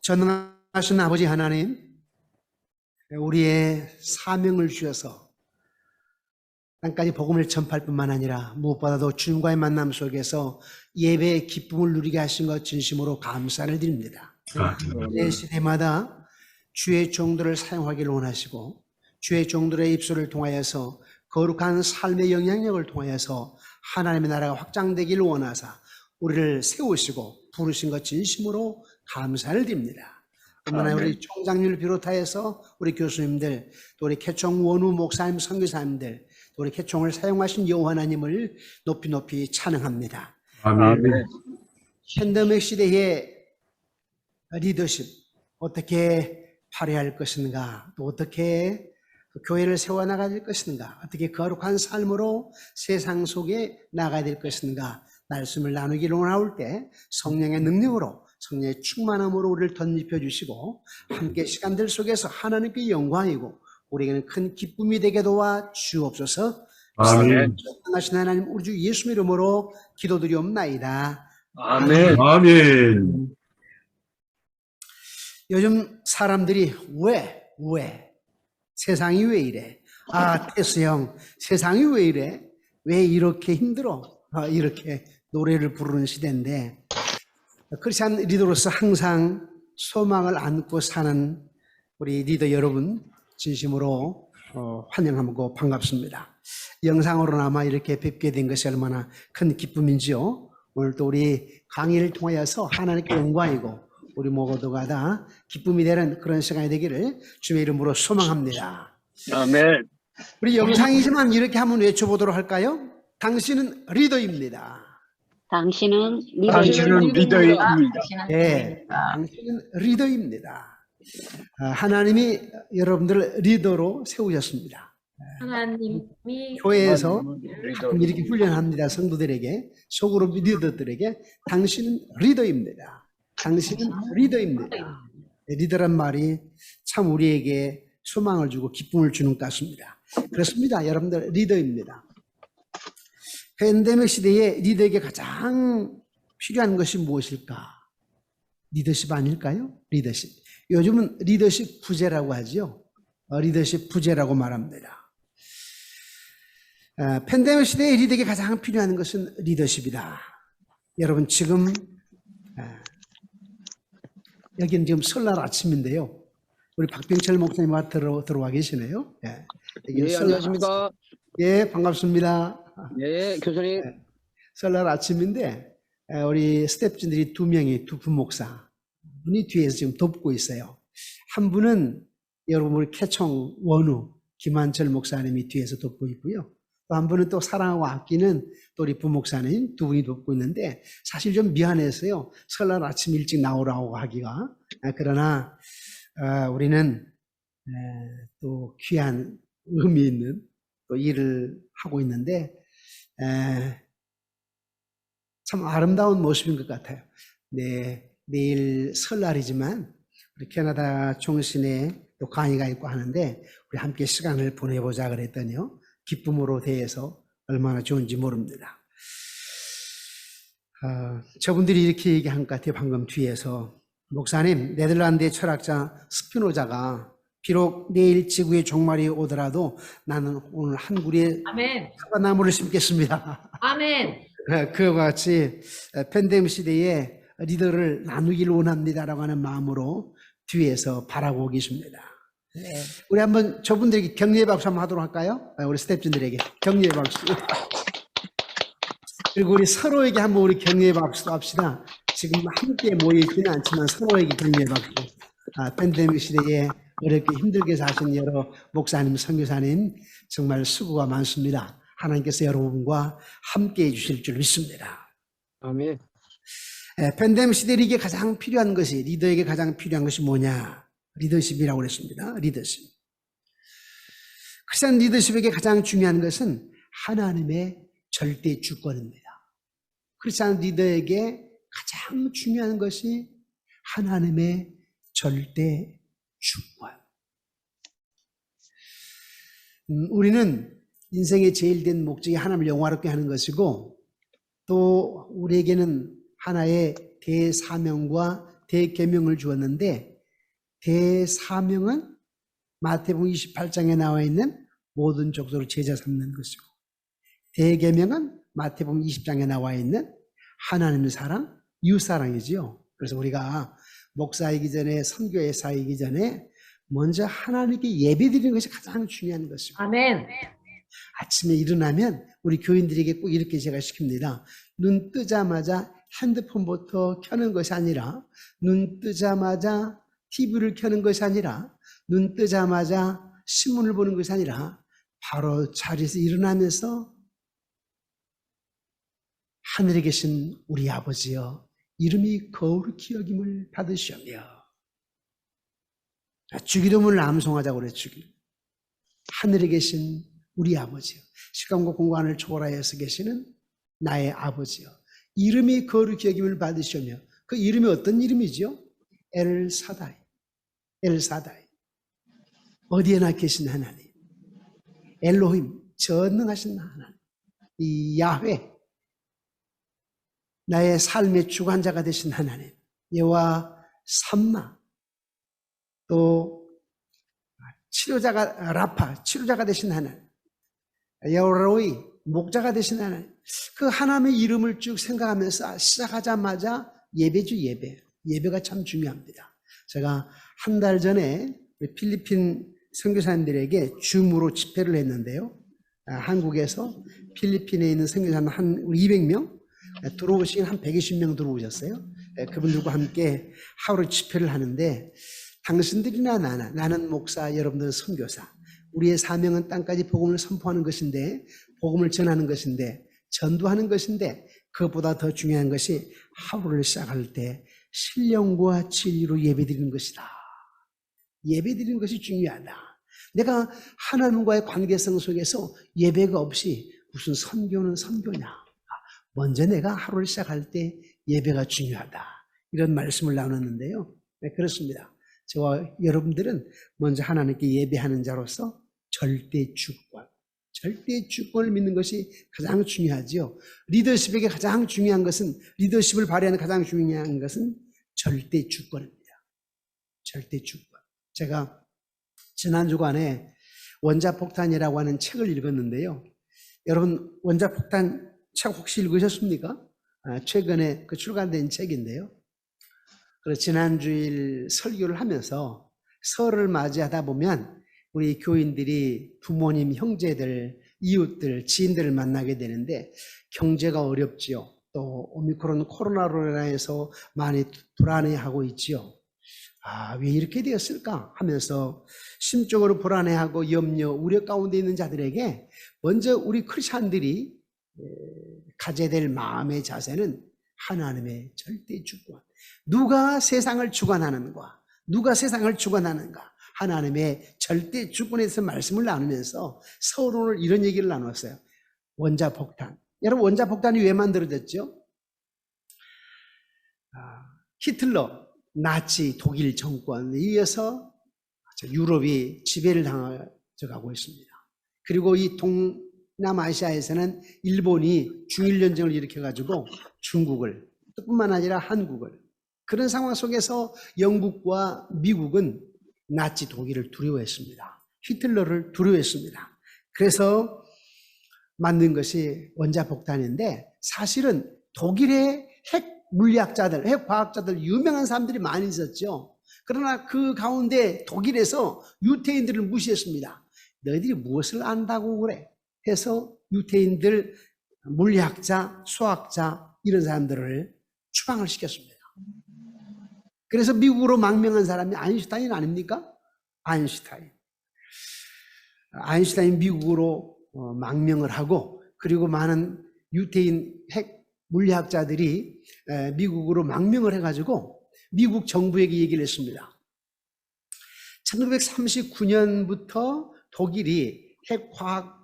전능하신 아버지 하나님, 우리의 사명을 주셔서 땅까지 복음을 전파할 뿐만 아니라 무엇보다도 주님과의 만남 속에서 예배의 기쁨을 누리게 하신 것 진심으로 감사를 드립니다. 매 시대마다 주의 종들을 사용하기를 원하시고 주의 종들의 입술을 통하여서 거룩한 삶의 영향력을 통하여서 하나님의 나라가 확장되기를 원하사 우리를 세우시고 부르신 것 진심으로 감사를 드립니다. 뿐만 우리 총장님을 비롯하여서 우리 교수님들, 또 우리 개총 원우 목사님, 선교사님들, 또 우리 개총을 사용하신 여호와 하나님을 높이 높이 찬양합니다. 아멘. 팬데믹 시대의 리더십 어떻게 발휘할 것인가, 또 어떻게 교회를 세워나가야 것인가, 어떻게 거룩한 삶으로 세상 속에 나가야 될 것인가 말씀을 나누기를 원할 때 성령의 능력으로, 성령의 충만함으로 우리를 덧입혀 주시고 함께 시간들 속에서 하나님께 영광이고 우리에게는 큰 기쁨이 되게 도와 주옵소서. 아멘. 하신 하나님 우리 주 예수 이름으로 기도드리옵나이다. 아멘. 아멘. 요즘 사람들이 왜 세상이 왜 이래? 테스 형, 세상이 왜 이래? 왜 이렇게 힘들어? 이렇게 노래를 부르는 시대인데, 크리스찬 리더로서 항상 소망을 안고 사는 우리 리더 여러분 진심으로 환영하고 반갑습니다. 영상으로나마 이렇게 뵙게 된 것이 얼마나 큰 기쁨인지요. 오늘 또 우리 강의를 통하여서 하나님께 영광이고 우리 모두가 다 기쁨이 되는 그런 시간이 되기를 주의 이름으로 소망합니다. 아멘. 우리 영상이지만 이렇게 한번 외쳐보도록 할까요? 당신은 리더입니다. 당신은 리더입니다. 네, 당신은 리더입니다. 하나님이 여러분들을 리더로 세우셨습니다. 하나님이 교회에서 가끔 이렇게 훈련합니다. 성도들에게, 속으로 리더들에게 당신은 리더입니다. 당신은 리더입니다. 리더란 말이 참 우리에게 소망을 주고 기쁨을 주는 것 같습니다. 그렇습니다. 여러분들 리더입니다. 팬데믹 시대에 리더에게 가장 필요한 것이 무엇일까? 리더십 아닐까요? 리더십. 요즘은 리더십 부재라고 하죠. 리더십 부재라고 말합니다. 팬데믹 시대에 리더에게 가장 필요한 것은 리더십이다. 여러분 지금 여기는 지금 설날 아침인데요. 우리 박병철 목사님과 들어와 계시네요. 예, 안녕하십니까. 예, 반갑습니다. 네, 교수님. 설날 아침인데 우리 스태프진들이 두 명이 두 부목사 분이 뒤에서 지금 돕고 있어요. 한 분은 여러분 우리 캐총 원우 김한철 목사님이 뒤에서 돕고 있고요. 또 한 분은 또 사랑하고 아끼는 또 우리 부목사님 두 분이 돕고 있는데 사실 좀 미안해서요. 설날 아침 일찍 나오라고 하기가. 그러나 우리는 또 귀한 의미 있는 또 일을 하고 있는데 참 아름다운 모습인 것 같아요. 네, 내일 설날이지만 우리 캐나다 총신에 또 강의가 있고 하는데 우리 함께 시간을 보내보자 그랬더니요. 기쁨으로 대해서 얼마나 좋은지 모릅니다. 저분들이 이렇게 얘기한 것 같아요. 방금 뒤에서. 목사님, 네덜란드의 철학자 스피노자가 비록 내일 지구의 종말이 오더라도 나는 오늘 한 그루의 사과나무를 심겠습니다. 아멘. 그와 같이 팬데믹 시대에 리더를 나누기를 원합니다라고 하는 마음으로 뒤에서 바라고 계십니다. 네. 우리 한번 저분들에게 격려의 박수 한번 하도록 할까요? 우리 스태프진들에게 격려의 박수. 그리고 우리 서로에게 한번 우리 격려의 박수도 합시다. 지금 함께 모여있지는 않지만 서로에게 격려의 박수. 팬데믹 시대에 어렵게 힘들게 사신 여러 목사님, 선교사님 정말 수고가 많습니다. 하나님께서 여러분과 함께 해주실 줄 믿습니다. 아멘. 팬데믹 시대에 이게 가장 필요한 것이, 리더에게 가장 필요한 것이 뭐냐? 리더십이라고 그랬습니다. 리더십. 크리스찬 리더십에게 가장 중요한 것은 하나님의 절대 주권입니다. 크리스찬 리더에게 가장 중요한 것이 하나님의 절대 주권. 우리는 인생의 제일 된 목적이 하나님을 영화롭게 하는 것이고 또 우리에게는 하나의 대사명과 대계명을 주었는데, 대사명은 마태복음 28장에 나와 있는 모든 족속을 제자 삼는 것이고, 대계명은 마태복음 20장에 나와 있는 하나님의 사랑, 이웃사랑이지요. 그래서 우리가 목사이기 전에, 선교회사이기 전에 먼저 하나님께 예배드리는 것이 가장 중요한 것이고, 아멘. 아침에 일어나면 우리 교인들에게 꼭 이렇게 제가 시킵니다. 눈 뜨자마자 핸드폰부터 켜는 것이 아니라, 눈 뜨자마자 TV를 켜는 것이 아니라, 눈 뜨자마자 신문을 보는 것이 아니라, 바로 자리에서 일어나면서 하늘에 계신 우리 아버지여, 이름이 거룩히 여김을 받으시오며, 주기도문을 암송하자고 그래. 주기도. 하늘에 계신 우리 아버지여, 시간과 공간을 초월하여서 계시는 나의 아버지여, 이름이 거룩히 여김을 받으시오며. 그 이름이 어떤 이름이죠? 엘사다이. 엘사다이. 어디에나 계신 하나님, 엘로힘, 전능하신 하나님, 이 야훼, 나의 삶의 주관자가 되신 하나님, 여호와 삼마, 또 치료자가 라파, 치료자가 되신 하나님, 여호로이, 목자가 되신 하나님, 그 하나님의 이름을 쭉 생각하면서 시작하자마자 예배죠. 예배가 참 중요합니다. 제가 한 달 전에 필리핀 선교사님들에게 줌으로 집회를 했는데요. 한국에서 필리핀에 있는 선교사님 한 200명, 들어오시긴 한 120명 들어오셨어요. 그분들과 함께 하루 집회를 하는데, 당신들이나 나는 목사, 여러분들은 선교사, 우리의 사명은 땅까지 복음을 선포하는 것인데, 복음을 전하는 것인데, 전도하는 것인데, 그것보다 더 중요한 것이 하루를 시작할 때 신령과 진리로 예배드리는 것이다. 예배드리는 것이 중요하다. 내가 하나님과의 관계성 속에서 예배가 없이 무슨 선교는 선교냐. 먼저 내가 하루를 시작할 때 예배가 중요하다. 이런 말씀을 나눴는데요. 네, 그렇습니다. 저와 여러분들은 먼저 하나님께 예배하는 자로서 절대 주권을 믿는 것이 가장 중요하지요. 리더십에게 가장 중요한 것은, 리더십을 발휘하는 가장 중요한 것은 절대 주권입니다. 절대 주권. 제가 지난 주간에 원자폭탄이라고 하는 책을 읽었는데요. 여러분, 원자폭탄 책 혹시 읽으셨습니까? 최근에 출간된 책인데요. 그래서 지난주일 설교를 하면서 설을 맞이하다 보면 우리 교인들이 부모님, 형제들, 이웃들, 지인들을 만나게 되는데 경제가 어렵지요. 또 오미크론 코로나로 인해서 많이 불안해하고 있지요. 왜 이렇게 되었을까 하면서 심적으로 불안해하고 염려, 우려 가운데 있는 자들에게 먼저 우리 크리스찬들이 가져야 될 마음의 자세는 하나님의 절대 주권. 누가 세상을 주관하는가? 하나님의 절대 주권에 대해서 말씀을 나누면서 서로 오늘 이런 얘기를 나눴어요. 원자폭탄. 여러분, 원자폭탄이 왜 만들어졌죠? 히틀러, 나치 독일 정권에 의해서 유럽이 지배를 당하고 있습니다. 그리고 이 동남아시아에서는 일본이 중일전쟁을 일으켜가지고 중국을, 뿐만 아니라 한국을, 그런 상황 속에서 영국과 미국은 나치 독일을 두려워했습니다. 히틀러를 두려워했습니다. 그래서 만든 것이 원자폭탄인데, 사실은 독일의 핵 물리학자들, 핵 과학자들, 유명한 사람들이 많이 있었죠. 그러나 그 가운데 독일에서 유태인들을 무시했습니다. 너희들이 무엇을 안다고 그래? 해서 유태인들, 물리학자, 수학자, 이런 사람들을 추방을 시켰습니다. 그래서 미국으로 망명한 사람이 아인슈타인 아닙니까? 아인슈타인 미국으로 망명을 하고, 그리고 많은 유태인 핵 물리학자들이 미국으로 망명을 해가지고 미국 정부에게 얘기를 했습니다. 1939년부터 독일이 핵화학,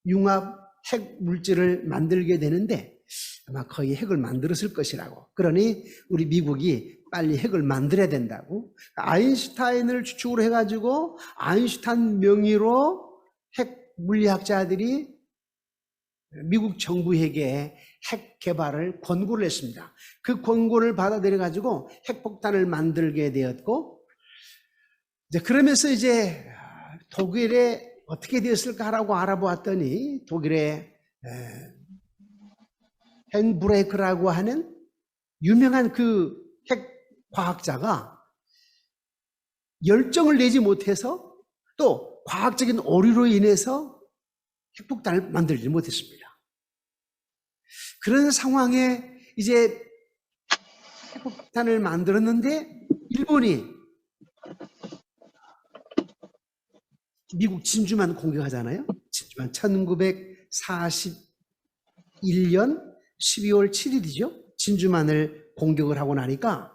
핵융합, 핵물질을 만들게 되는데 아마 거의 핵을 만들었을 것이라고. 그러니 우리 미국이 빨리 핵을 만들어야 된다고. 아인슈타인을 주축으로 해가지고 아인슈타인 명의로 핵 물리학자들이 미국 정부에게 핵 개발을 권고를 했습니다. 그 권고를 받아들여 가지고 핵폭탄을 만들게 되었고, 이제 그러면서 이제 독일에 어떻게 되었을까라고 알아보았더니 독일의 헨브레이크라고 하는 유명한 그 핵 과학자가 열정을 내지 못해서 또 과학적인 오류로 인해서 핵폭탄을 만들지 못했습니다. 그런 상황에 이제 핵폭탄을 만들었는데 일본이 미국 진주만 공격하잖아요. 진주만 1941년 12월 7일이죠. 진주만을 공격을 하고 나니까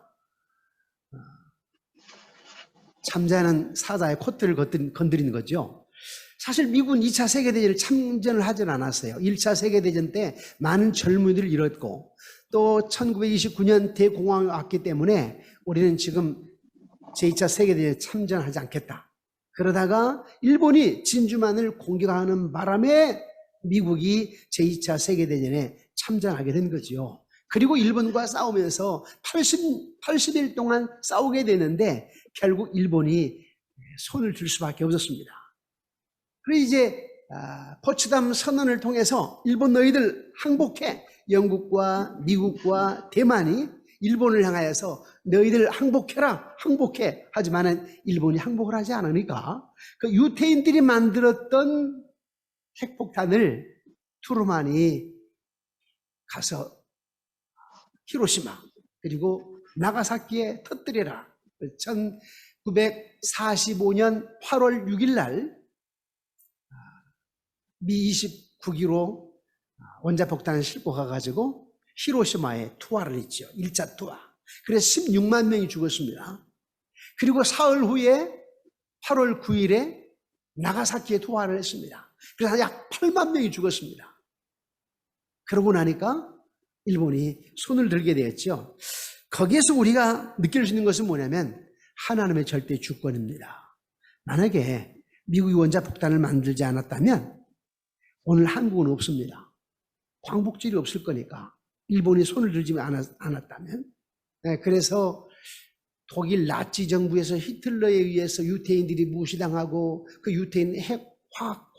참자는 사자의 콧대를 건드리는 거죠. 사실 미국은 2차 세계대전에 참전을 하진 않았어요. 1차 세계대전 때 많은 젊은이들을 잃었고 또 1929년 대공황이 왔기 때문에 우리는 지금 제2차 세계대전에 참전하지 않겠다. 그러다가 일본이 진주만을 공격하는 바람에 미국이 제2차 세계대전에 참전하게 된 거죠. 그리고 일본과 싸우면서 80일 동안 싸우게 되는데 결국 일본이 손을 들 수밖에 없었습니다. 그래서 이제 포츠담 선언을 통해서 일본 너희들 항복해, 영국과 미국과 대만이 일본을 향하여서 너희들 항복해라, 항복해. 하지만은 일본이 항복을 하지 않으니까 그 유태인들이 만들었던 핵폭탄을 트루만이 가서 히로시마 그리고 나가사키에 터뜨려라. 1945년 8월 6일 날 미 29기로 원자폭탄을 싣고 가가지고 히로시마에 투하를 했죠. 1차 투하. 그래서 16만 명이 죽었습니다. 그리고 사흘 후에 8월 9일에 나가사키에 투하를 했습니다. 그래서 약 8만 명이 죽었습니다. 그러고 나니까 일본이 손을 들게 되었죠. 거기에서 우리가 느낄 수 있는 것은 뭐냐면 하나님의 절대 주권입니다. 만약에 미국이 원자폭탄을 만들지 않았다면 오늘 한국은 없습니다. 광복절이 없을 거니까 일본이 손을 들지 않았다면. 그래서 독일 나치 정부에서 히틀러에 의해서 유태인들이 무시당하고 그 유태인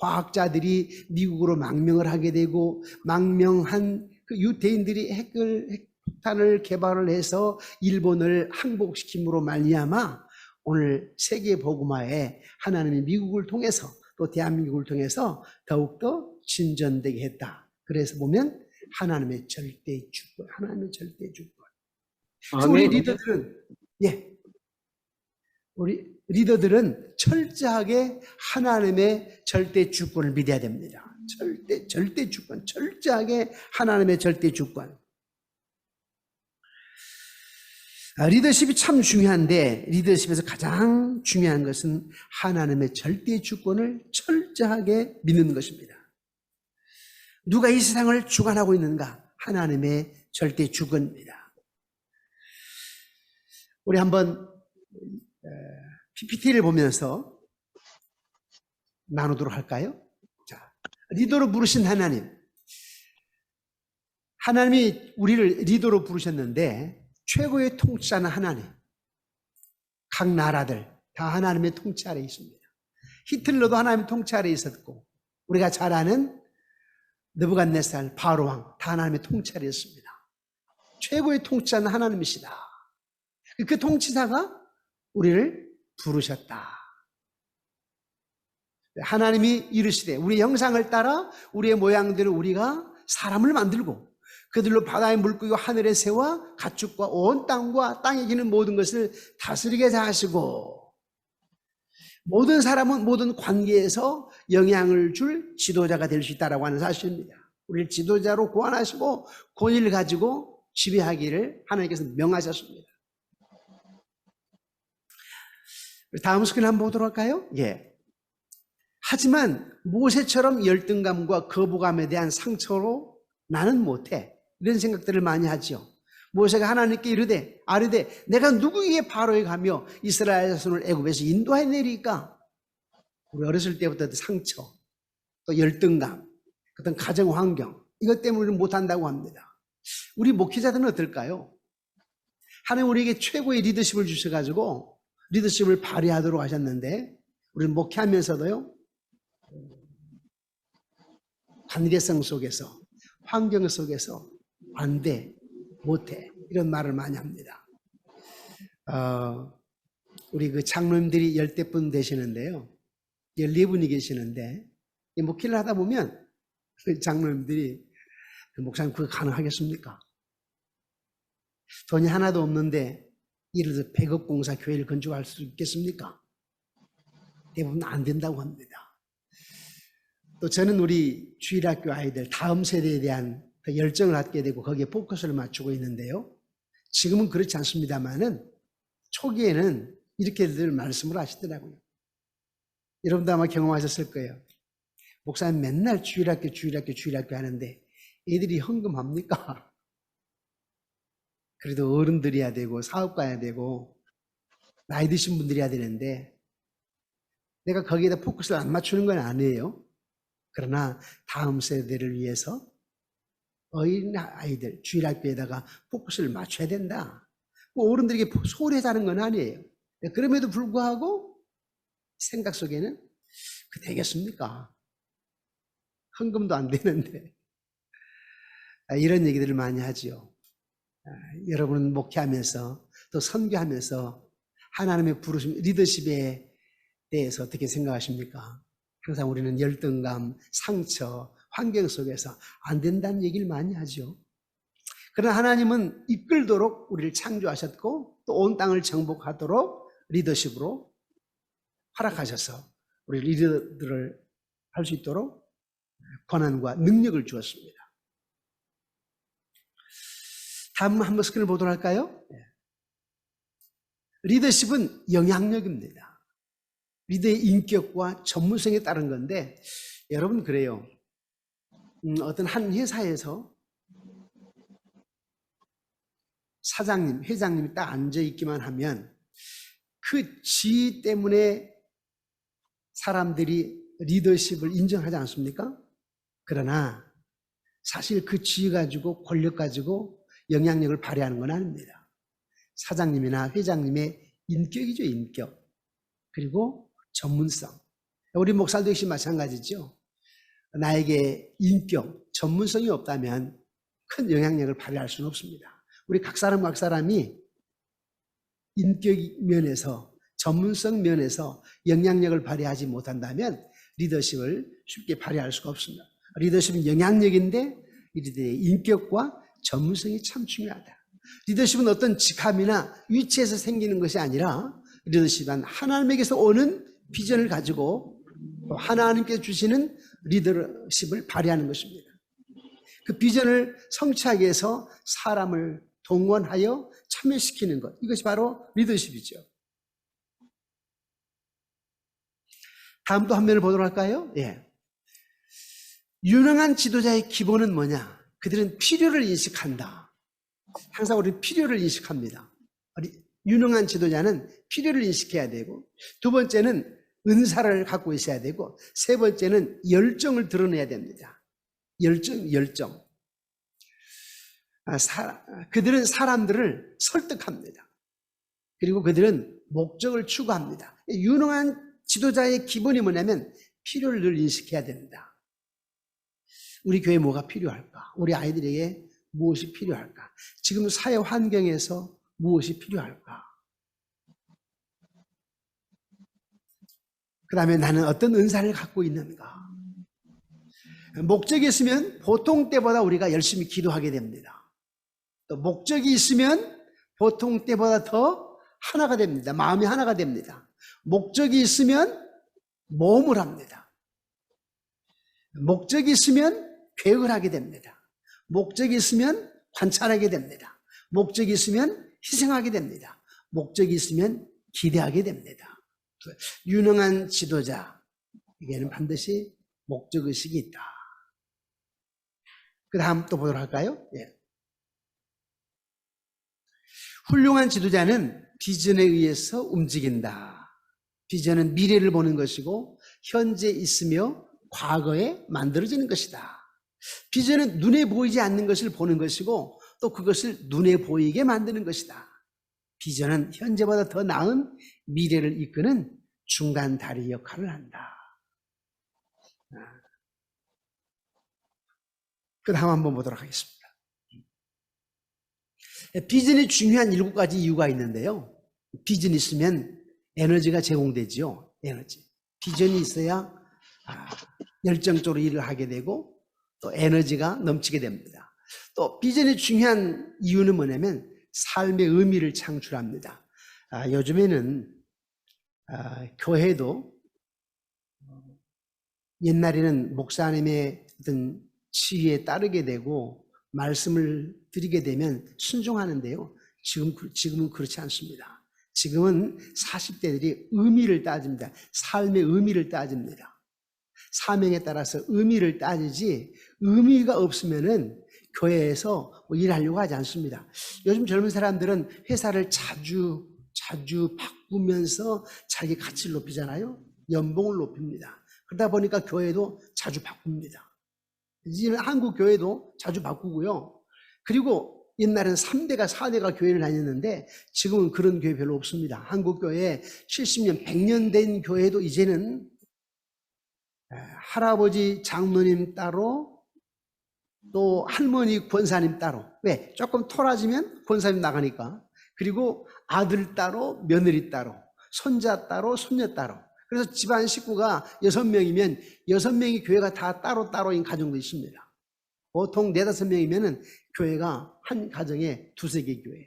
과학자들이 미국으로 망명을 하게 되고 망명한 그 유태인들이 핵폭탄을 개발을 해서 일본을 항복시킴으로 말미암아 오늘 세계 복음화에 하나님이 미국을 통해서 또 대한민국을 통해서 더욱더 진전되게 했다. 그래서 보면 하나님의 절대 주권, 하나님의 절대 주권. 우리 리더들은 철저하게 하나님의 절대 주권을 믿어야 됩니다. 절대 주권, 철저하게 하나님의 절대 주권. 리더십이 참 중요한데 리더십에서 가장 중요한 것은 하나님의 절대 주권을 철저하게 믿는 것입니다. 누가 이 세상을 주관하고 있는가? 하나님의 절대 주권입니다. 우리 한번 PPT를 보면서 나누도록 할까요? 자, 리더로 부르신 하나님. 하나님이 우리를 리더로 부르셨는데 최고의 통치자는 하나님. 각 나라들 다 하나님의 통치 아래에 있습니다. 히틀러도 하나님의 통치 아래에 있었고 우리가 잘 아는 느부갓네살 바로왕 다 하나님의 통치 아래에 있습니다. 최고의 통치자는 하나님이시다. 그 통치자가 우리를 부르셨다. 하나님이 이르시되 우리 형상을 따라 우리의 모양대로 우리가 사람을 만들고 그들로 바다의 물고기와 하늘의 새와 가축과 온 땅과 땅에 기는 모든 것을 다스리게 하시고 모든 사람은 모든 관계에서 영향을 줄 지도자가 될 수 있다고 하는 사실입니다. 우리를 지도자로 고안하시고 권위를 가지고 지배하기를 하나님께서 명하셨습니다. 다음 스크린 한번 보도록 할까요? 예. 하지만 모세처럼 열등감과 거부감에 대한 상처로 나는 못해. 이런 생각들을 많이 하죠. 모세가 하나님께 아뢰되 내가 누구에게 바로에 가며 이스라엘 자손을 애굽에서 인도해내리까? 우리 어렸을 때부터 상처, 또 열등감, 어떤 가정 환경, 이것 때문에 우리는 못한다고 합니다. 우리 목회자들은 어떨까요? 하나님 우리에게 최고의 리더십을 주셔가지고 리더십을 발휘하도록 하셨는데 우리는 목회하면서도요, 관계성 속에서, 환경 속에서 안 돼, 못해 이런 말을 많이 합니다. 우리 그 장로님들이 10분 되시는데요, 14분이 계시는데 이 목회를 하다 보면 그 장로님들이 목사님 그거 가능하겠습니까? 돈이 하나도 없는데 예를 들어 100억 공사 교회를 건축할 수 있겠습니까? 대부분 안 된다고 합니다. 또 저는 우리 주일학교 아이들 다음 세대에 대한 그 열정을 갖게 되고 거기에 포커스를 맞추고 있는데요. 지금은 그렇지 않습니다만은 초기에는 이렇게들 말씀을 하시더라고요. 여러분도 아마 경험하셨을 거예요. 목사님 맨날 주일학교 하는데 애들이 헌금합니까? 그래도 어른들이야 되고 사업가야 되고 나이 드신 분들이야 되는데 내가 거기에다 포커스를 안 맞추는 건 아니에요. 그러나 다음 세대를 위해서 어린 아이들 주일학교에다가 포커스를 맞춰야 된다. 뭐 어른들에게 소홀히 하자는 건 아니에요. 그럼에도 불구하고 생각 속에는 그 되겠습니까? 헌금도 안 되는데 이런 얘기들을 많이 하지요. 여러분은 목회하면서 또 선교하면서 하나님의 부르심, 리더십에 대해서 어떻게 생각하십니까? 항상 우리는 열등감, 상처, 환경 속에서 안 된다는 얘기를 많이 하죠. 그러나 하나님은 이끌도록 우리를 창조하셨고 또 온 땅을 정복하도록 리더십으로 허락하셔서 우리 리더들을 할 수 있도록 권한과 능력을 주었습니다. 다음 한번 스크린을 보도록 할까요? 리더십은 영향력입니다. 리더의 인격과 전문성에 따른 건데 여러분 그래요. 어떤 한 회사에서 사장님, 회장님이 딱 앉아있기만 하면 그 지위 때문에 사람들이 리더십을 인정하지 않습니까? 그러나 사실 그 지위 가지고 권력 가지고 영향력을 발휘하는 건 아닙니다. 사장님이나 회장님의 인격이죠, 인격. 그리고 전문성. 우리 목사도 역시 마찬가지죠. 나에게 인격, 전문성이 없다면 큰 영향력을 발휘할 수는 없습니다. 우리 각 사람이 인격 면에서, 전문성 면에서 영향력을 발휘하지 못한다면 리더십을 쉽게 발휘할 수가 없습니다. 리더십은 영향력인데 리더의 인격과 전문성이 참 중요하다. 리더십은 어떤 직함이나 위치에서 생기는 것이 아니라 리더십은 하나님에게서 오는 비전을 가지고 하나님께서 주시는 리더십을 발휘하는 것입니다. 그 비전을 성취하기 위해서 사람을 동원하여 참여시키는 것, 이것이 바로 리더십이죠. 다음 또 한 면을 보도록 할까요? 예. 유능한 지도자의 기본은 뭐냐? 그들은 필요를 인식한다. 항상 우리는 필요를 인식합니다. 유능한 지도자는 필요를 인식해야 되고, 두 번째는 은사를 갖고 있어야 되고, 세 번째는 열정을 드러내야 됩니다. 열정. 그들은 사람들을 설득합니다. 그리고 그들은 목적을 추구합니다. 유능한 지도자의 기본이 뭐냐면 필요를 늘 인식해야 됩니다. 우리 교회에 뭐가 필요할까? 우리 아이들에게 무엇이 필요할까? 지금 사회 환경에서 무엇이 필요할까? 그 다음에 나는 어떤 은사를 갖고 있는가? 목적이 있으면 보통 때보다 우리가 열심히 기도하게 됩니다. 또 목적이 있으면 보통 때보다 더 하나가 됩니다. 마음이 하나가 됩니다. 목적이 있으면 모험을 합니다. 목적이 있으면 계획을 하게 됩니다. 목적이 있으면 관찰하게 됩니다. 목적이 있으면 희생하게 됩니다. 목적이 있으면 기대하게 됩니다. 유능한 지도자에게는 반드시 목적의식이 있다. 그 다음 또 보도록 할까요? 예. 훌륭한 지도자는 비전에 의해서 움직인다. 비전은 미래를 보는 것이고 현재 있으며 과거에 만들어지는 것이다. 비전은 눈에 보이지 않는 것을 보는 것이고 또 그것을 눈에 보이게 만드는 것이다. 비전은 현재보다 더 나은 미래를 이끄는 중간 다리 역할을 한다. 그 다음 한번 보도록 하겠습니다. 비전이 중요한 7가지 이유가 있는데요. 비전이 있으면 에너지가 제공되지요. 에너지. 비전이 있어야 열정적으로 일을 하게 되고 또 에너지가 넘치게 됩니다. 또 비전이 중요한 이유는 뭐냐면 삶의 의미를 창출합니다. 요즘에는 교회도 옛날에는 목사님의 어떤 지위에 따르게 되고 말씀을 드리게 되면 순종하는데요. 지금은 그렇지 않습니다. 지금은 40대들이 의미를 따집니다. 삶의 의미를 따집니다. 사명에 따라서 의미를 따지지 의미가 없으면은 교회에서 일하려고 하지 않습니다. 요즘 젊은 사람들은 회사를 자주 바꾸면서 자기 가치를 높이잖아요. 연봉을 높입니다. 그러다 보니까 교회도 자주 바꿉니다. 이제는 한국 교회도 자주 바꾸고요. 그리고 옛날엔 3대가 4대가 교회를 다녔는데 지금은 그런 교회 별로 없습니다. 한국 교회 70년, 100년 된 교회도 이제는 할아버지 장로님 따로 또 할머니 권사님 따로. 왜? 조금 토라지면 권사님 나가니까. 그리고 아들 따로 며느리 따로 손자 따로 손녀 따로. 그래서 집안 식구가 6명이면 6명이 교회가 다 따로따로인 가정도 있습니다. 보통 4, 5명이면 교회가 한 가정에 2, 3개 교회.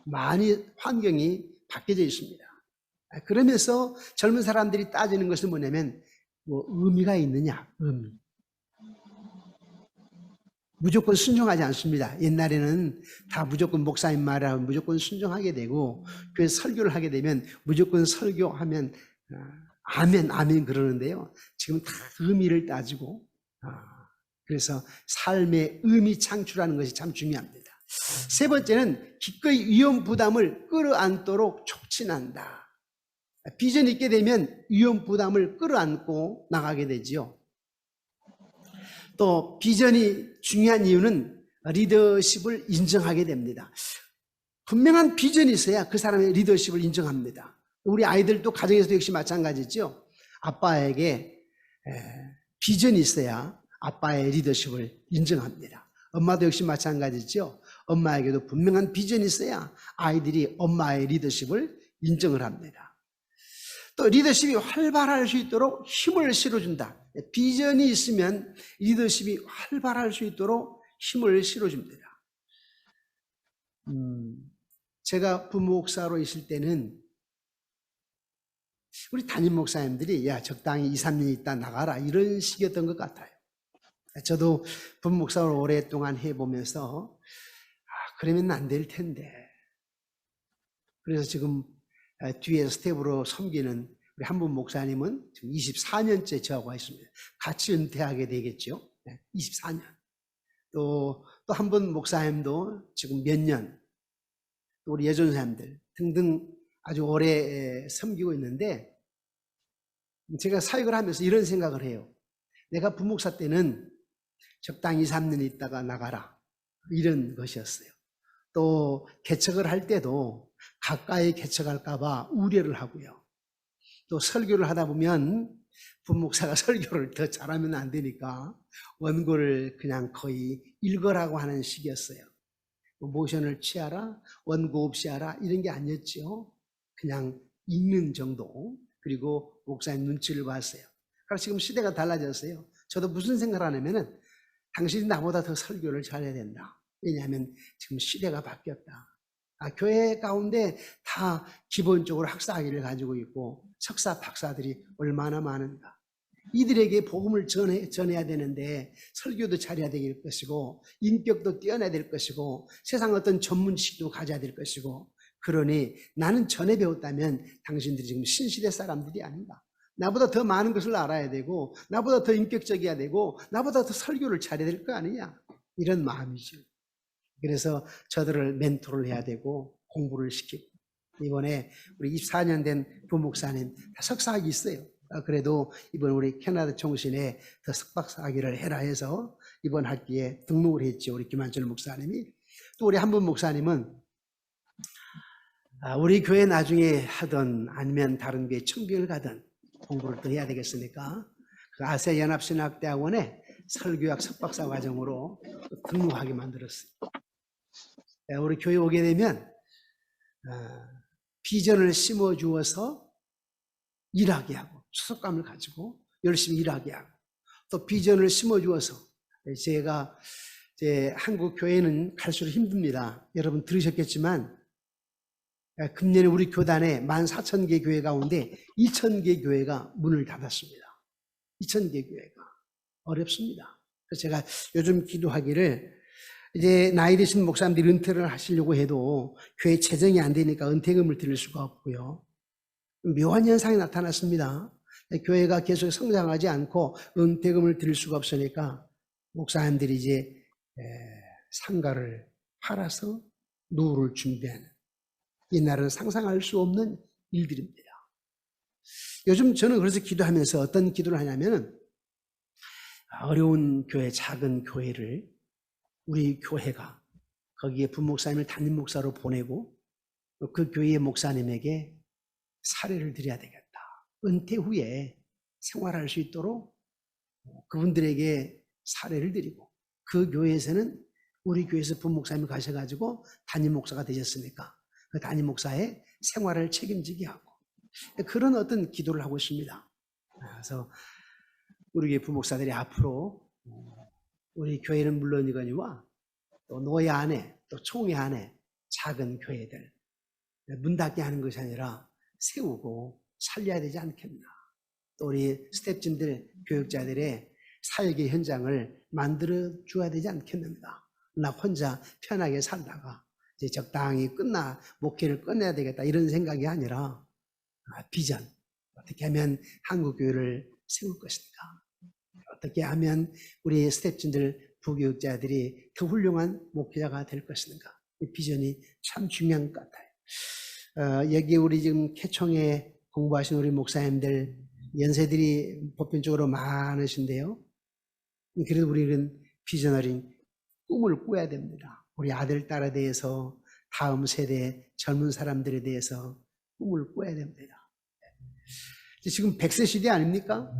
많이 환경이 바뀌어져 있습니다. 그러면서 젊은 사람들이 따지는 것은 뭐냐면 의미가 있느냐, 의미. 무조건 순종하지 않습니다. 옛날에는 다 무조건 목사님 말하면 무조건 순종하게 되고 교회 설교를 하게 되면 무조건 설교하면 아멘, 아멘 그러는데요. 지금 다 의미를 따지고 그래서 삶의 의미 창출하는 것이 참 중요합니다. 세 번째는 기꺼이 위험 부담을 끌어안도록 촉진한다. 비전이 있게 되면 위험 부담을 끌어안고 나가게 되지요. 또 비전이 중요한 이유는 리더십을 인정하게 됩니다. 분명한 비전이 있어야 그 사람의 리더십을 인정합니다. 우리 아이들도 가정에서도 역시 마찬가지죠. 아빠에게 비전이 있어야 아빠의 리더십을 인정합니다. 엄마도 역시 마찬가지죠. 엄마에게도 분명한 비전이 있어야 아이들이 엄마의 리더십을 인정을 합니다. 또 리더십이 활발할 수 있도록 힘을 실어준다. 비전이 있으면 리더십이 활발할 수 있도록 힘을 실어줍니다. 제가 부목사로 있을 때는 우리 담임 목사님들이 야 적당히 2, 3년 있다 나가라 이런 식이었던 것 같아요. 저도 부목사로 오랫동안 해보면서 그러면 안 될 텐데 그래서 지금 뒤에 스텝으로 섬기는 우리 한 분 목사님은 지금 24년째 저하고 있습니다. 같이 은퇴하게 되겠죠. 24년. 또 한 분 목사님도 지금 몇 년, 또 우리 예전사님들 등등 아주 오래 섬기고 있는데 제가 사역을 하면서 이런 생각을 해요. 내가 부목사 때는 적당히 2, 3년 있다가 나가라 이런 것이었어요. 또 개척을 할 때도 가까이 개척할까 봐 우려를 하고요. 또 설교를 하다 보면 부목사가 설교를 더 잘하면 안 되니까 원고를 그냥 거의 읽으라고 하는 식이었어요. 모션을 취하라, 원고 없이 하라 이런 게 아니었죠. 그냥 읽는 정도. 그리고 목사님 눈치를 봤어요. 그래서 지금 시대가 달라졌어요. 저도 무슨 생각을 하냐면은 당신이 나보다 더 설교를 잘해야 된다. 왜냐하면 지금 시대가 바뀌었다. 교회 가운데 다 기본적으로 학사학위를 가지고 있고 석사, 박사들이 얼마나 많은가. 이들에게 복음을 전해야 되는데 설교도 잘해야 될 것이고 인격도 뛰어나야 될 것이고 세상 어떤 전문 지식도 가져야 될 것이고 그러니 나는 전에 배웠다면 당신들이 지금 신시대 사람들이 아닌가. 나보다 더 많은 것을 알아야 되고 나보다 더 인격적이어야 되고 나보다 더 설교를 잘해야 될 거 아니냐. 이런 마음이죠. 그래서 저들을 멘토를 해야 되고 공부를 시키고 이번에 우리 24년 된 부목사님 다 석사학위 있어요. 그래도 이번 우리 캐나다 총신에 더 석박사학위를 해라 해서 이번 학기에 등록을 했죠. 우리 김한철 목사님이. 또 우리 한분 목사님은 우리 교회 나중에 하든 아니면 다른 교회 청교를 가든 공부를 또 해야 되겠으니까 그 아세 연합신학대학원에 설교학 석박사 과정으로 등록하게 만들었어요. 우리 교회 오게 되면 비전을 심어 주어서 일하게 하고 추석감을 가지고 열심히 일하게 하고 또 비전을 심어 주어서 제가 이제 한국 교회는 갈수록 힘듭니다. 여러분 들으셨겠지만 금년에 우리 교단에 14,000개 교회 가운데 2,000개 교회가 문을 닫았습니다. 2,000개 교회가 어렵습니다. 그래서 제가 요즘 기도하기를 이제 나이 드신 목사님들이 은퇴를 하시려고 해도 교회 재정이 안 되니까 은퇴금을 드릴 수가 없고요. 묘한 현상이 나타났습니다. 교회가 계속 성장하지 않고 은퇴금을 드릴 수가 없으니까 목사님들이 이제 상가를 팔아서 노후를 준비하는 옛날은 상상할 수 없는 일들입니다. 요즘 저는 그래서 기도하면서 어떤 기도를 하냐면 어려운 교회, 작은 교회를 우리 교회가 거기에 부목사님을 담임 목사로 보내고 그 교회의 목사님에게 사례를 드려야 되겠다. 은퇴 후에 생활할 수 있도록 그분들에게 사례를 드리고 그 교회에서는 우리 교회에서 부목사님이 가셔가지고 담임 목사가 되셨으니까 그 담임 목사의 생활을 책임지게 하고 그런 어떤 기도를 하고 있습니다. 그래서 우리 교회 부목사들이 앞으로 우리 교회는 물론이거니와 또 노예 안에 또 총회 안에 작은 교회들 문 닫게 하는 것이 아니라 세우고 살려야 되지 않겠나. 또 우리 스태프진들 교육자들의 사역의 현장을 만들어 줘야 되지 않겠는가. 나 혼자 편하게 살다가 이제 적당히 목회를 끝내야 되겠다 이런 생각이 아니라 비전, 어떻게 하면 한국 교회를 세울 것인가, 어떻게 하면 우리 스태프진들 부교육자들이 더 훌륭한 목회자가 될 것인가. 이 비전이 참 중요한 것 같아요. 여기 우리 지금 캐총에 공부하신 우리 목사님들 연세들이 보편적으로 많으신데요. 그래도 우리는 비전어린 꿈을 꿔야 됩니다. 우리 아들, 딸에 대해서 다음 세대 젊은 사람들에 대해서 꿈을 꿔야 됩니다. 지금 100세 시대 아닙니까?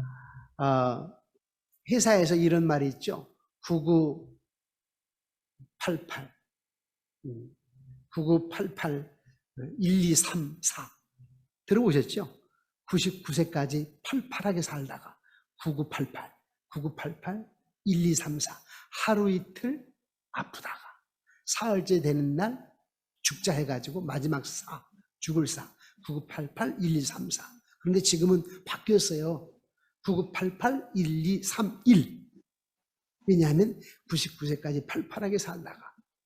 회사에서 이런 말이 있죠. 9988 123 들어보셨죠? 99세까지 팔팔하게 살다가 9988 1234 하루 이틀 아프다가 사흘째 되는 날 죽자 해가지고 마지막 죽을 9988 1234 그런데 지금은 바뀌었어요. 9988 1231 왜냐하면 99세까지 팔팔하게 살다가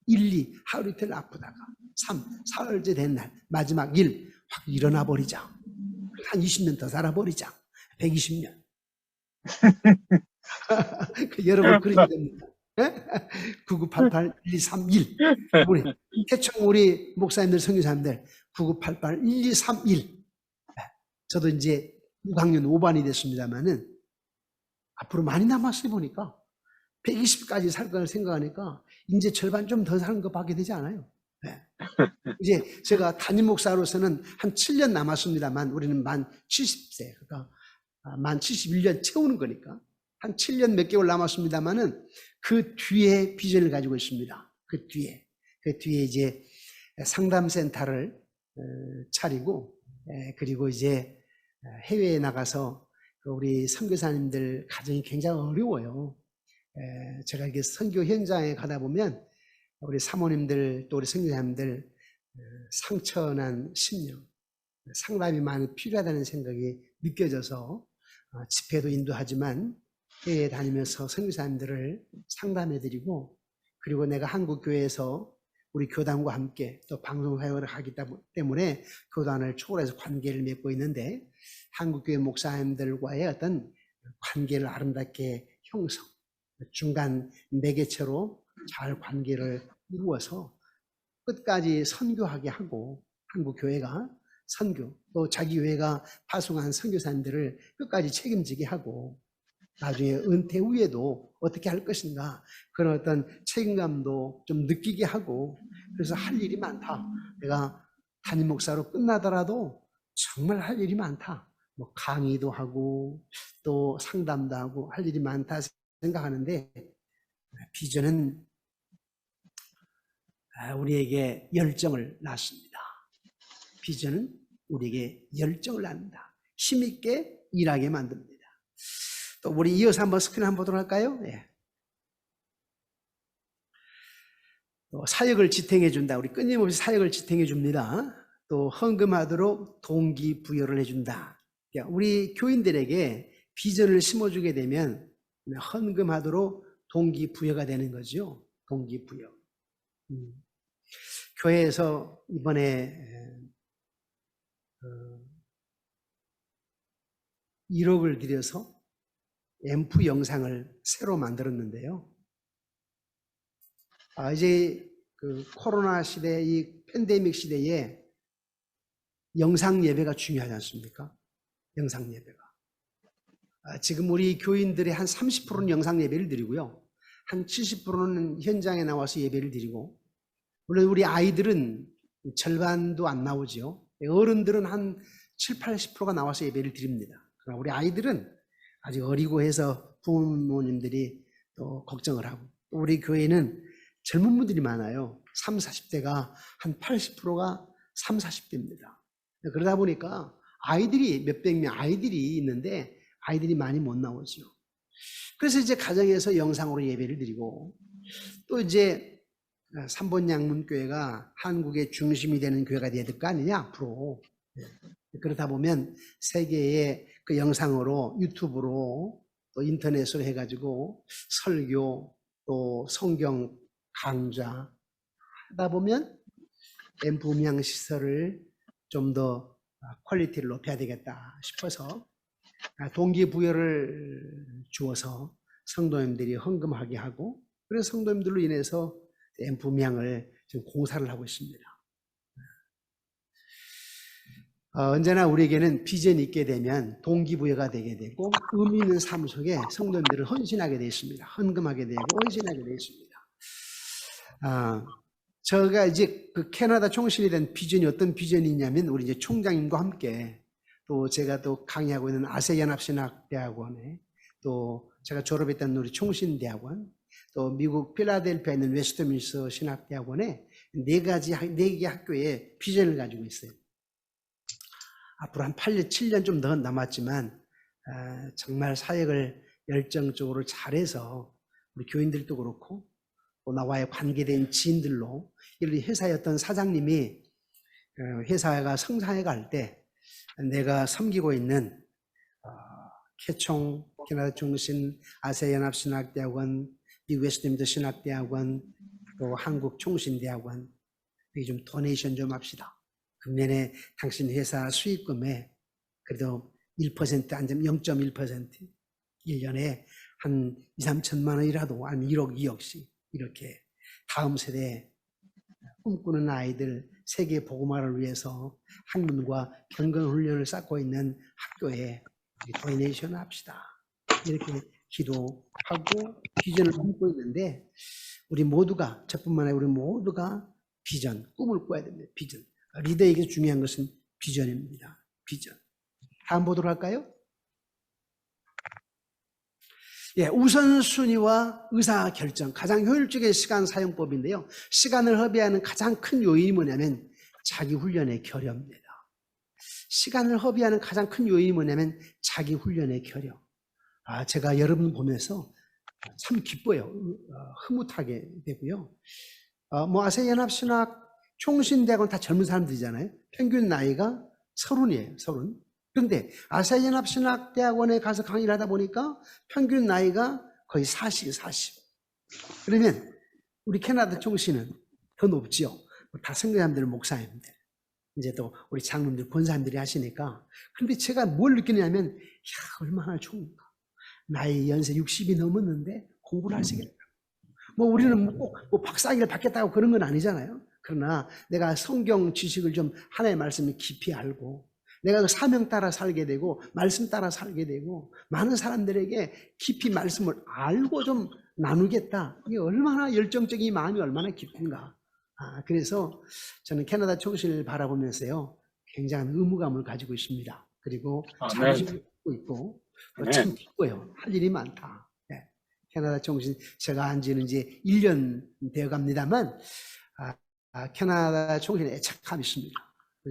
2 하루 이틀 아프다가 3 사흘째 된 날 마지막 1 확 일어나 버리자. 한 20년 더 살아버리자. 120년. 여러분 그러셔야 됩니다. 9988 1231 우리 태총 우리 목사님들 선교사님들 9988 1231 저도 이제 6학년 5반이 됐습니다만은 앞으로 많이 남았어요. 보니까 120까지 살 거를 생각하니까 이제 절반 좀 더 사는 거 받게 되지 않아요. 네. 이제 제가 담임 목사로서는 한 7년 남았습니다만 우리는 만 70세 그러니까 만 71년 채우는 거니까 한 7년 몇 개월 남았습니다만은 그 뒤에 비전을 가지고 있습니다. 그 뒤에 이제 상담센터를 차리고 그리고 이제 해외에 나가서 우리 선교사님들 가정이 굉장히 어려워요. 제가 이게 선교 현장에 가다 보면 우리 사모님들 또 우리 선교사님들 상처난 심령, 상담이 많이 필요하다는 생각이 느껴져서 집회도 인도하지만 해외에 다니면서 선교사님들을 상담해드리고 그리고 내가 한국 교회에서 우리 교단과 함께 또 방송 사역을 하기 때문에 교단을 초월해서 관계를 맺고 있는데 한국교회 목사님들과의 어떤 관계를 아름답게 형성, 중간 매개체로 잘 관계를 이루어서 끝까지 선교하게 하고 한국교회가 선교 또 자기 교회가 파송한 선교사님들을 끝까지 책임지게 하고 나중에 은퇴 후에도 어떻게 할 것인가 그런 어떤 책임감도 좀 느끼게 하고 그래서 할 일이 많다. 내가 담임 목사로 끝나더라도 정말 할 일이 많다. 뭐 강의도 하고 또 상담도 하고 할 일이 많다 생각하는데 비전은 우리에게 열정을 낳습니다. 비전은 우리에게 열정을 낳는다. 힘있게 일하게 만듭니다. 또 우리 이어서 한번 스크린 한번 보도록 할까요? 예. 또 사역을 지탱해 준다. 우리 끊임없이 사역을 지탱해 줍니다. 또 헌금하도록 동기부여를 해준다. 우리 교인들에게 비전을 심어주게 되면 헌금하도록 동기부여가 되는 거죠. 동기부여. 교회에서 이번에 1억을 들여서 앰프 영상을 새로 만들었는데요. 이제 그 코로나 시대, 이 팬데믹 시대에 영상 예배가 중요하지 않습니까? 영상 예배가. 지금 우리 교인들의 한 30%는 영상 예배를 드리고요. 한 70%는 현장에 나와서 예배를 드리고, 물론 우리 아이들은 절반도 안 나오죠. 어른들은 한 7, 80%가 나와서 예배를 드립니다. 그러나 우리 아이들은 아직 어리고 해서 부모님들이 또 걱정을 하고, 또 우리 교회는 젊은 분들이 많아요. 30, 40대가 한 80%가 30, 40대입니다. 그러다 보니까 아이들이 몇백 명 아이들이 있는데 아이들이 많이 못 나오죠. 그래서 이제 가정에서 영상으로 예배를 드리고, 또 이제 삼본 양문교회가 한국의 중심이 되는 교회가 돼야 될 거 아니냐 앞으로. 그러다 보면 세계의 그 영상으로 유튜브로 또 인터넷으로 해가지고 설교 또 성경 강좌 하다 보면 앰프 음향 시설을 좀 더 퀄리티를 높여야 되겠다 싶어서 동기부여를 주어서 성도님들이 헌금하게 하고, 그래서 성도님들로 인해서 앰프 음향을 지금 공사를 하고 있습니다. 언제나 우리에게는 비전이 있게 되면 동기부여가 되게 되고 의미 있는 삶 속에 성도님들을 헌신하게 되어 있습니다. 헌금하게 되고 헌신하게 되어 있습니다. 제가 이제 그 캐나다 총신이 된 비전이 어떤 비전이 있냐면, 우리 이제 총장님과 함께 또 제가 또 강의하고 있는 아세연합신학대학원에, 또 제가 졸업했던 우리 총신대학원, 또 미국 필라델피아에 있는 웨스트민스터 신학대학원에 네 개 학교에 비전을 가지고 있어요. 앞으로 한 8년, 7년 좀 더 남았지만 정말 사역을 열정적으로 잘해서 우리 교인들도 그렇고 또 나와의 관계된 지인들로, 이 회사였던 사장님이 회사가 성장해 갈 때 내가 섬기고 있는 캐총, 캐나다 중신, 아세연합신학대학원, 미국 웨스트민스터 신학대학원, 또 한국 총신대학원, 여기 좀 도네이션 좀 합시다. 금년에 당신 회사 수익금에 그래도 1% 안점 0.1% 1년에 한 2, 3천만 원이라도, 아니면 1억, 2억씩 이렇게 다음 세대에 꿈꾸는 아이들 세계 복음화를 위해서 학문과 경건훈련을 쌓고 있는 학교에 도네이션을 합시다. 이렇게 기도하고 비전을 품고 있는데, 우리 모두가, 저뿐만 아니라 우리 모두가 비전, 꿈을 꿔야 됩니다. 비전. 리더에게 중요한 것은 비전입니다. 비전. 다음 보도록 할까요? 예, 우선순위와 의사결정, 가장 효율적인 시간 사용법인데요. 시간을 허비하는 가장 큰 요인이 뭐냐면 자기 훈련의 결여입니다. 시간을 허비하는 가장 큰 요인이 뭐냐면 자기 훈련의 결여. 제가 여러분 보면서 참 기뻐요. 흐뭇하게 되고요. 뭐 아세연합신학 총신대학원 다 젊은 사람들이잖아요. 평균 나이가 30이에요. 30. 그런데 아세연합신학대학원에 가서 강의를 하다 보니까 평균 나이가 거의 40. 그러면 우리 캐나다 총신은 더 높지요. 다 선교사님들, 목사님들, 이제 또 우리 장로님들, 권사님들이 하시니까. 그런데 제가 뭘 느끼냐면, 얼마나 좋은가. 나이 연세 60이 넘었는데 공부를 하시겠다. 뭐 우리는 꼭 뭐 박사학위를 받겠다고 그런 건 아니잖아요. 그러나 내가 성경 지식을 좀, 하나의 말씀을 깊이 알고 내가 그 사명 따라 살게 되고 말씀 따라 살게 되고 많은 사람들에게 깊이 말씀을 알고 좀 나누겠다. 이게 얼마나 열정적인 마음이 얼마나 깊은가. 그래서 저는 캐나다 총신을 바라보면서요, 굉장한 의무감을 가지고 있습니다. 그리고 자부심을 갖고 있고 참 기뻐요. 할 일이 많다. 네. 캐나다 총신 제가 한 지는 이제 1년 되어 갑니다만 캐나다 총신에 애착감이 있습니다.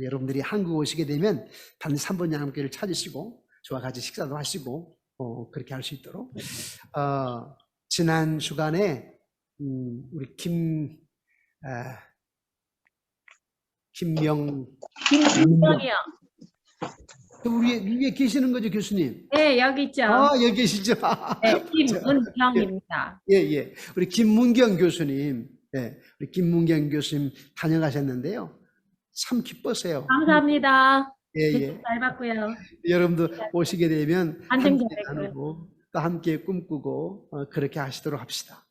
여러분들이 한국 오시게 되면 반드시 3번 양암교회를 찾으시고 저와 같이 식사도 하시고 그렇게 할 수 있도록 지난 주간에 우리 김명이요. 우리 위에 계시는 거죠, 교수님? 네, 여기 있죠. 여기 계시죠? 네, 김문경입니다. 예. 우리 김문경 교수님, 우리 김문경 교수님 다녀가셨는데요. 참 기뻤어요. 감사합니다. 예. 잘 봤고요. 여러분도 오시게 되면 함께 안정적이고요. 나누고 또 함께 꿈꾸고 그렇게 하시도록 합시다.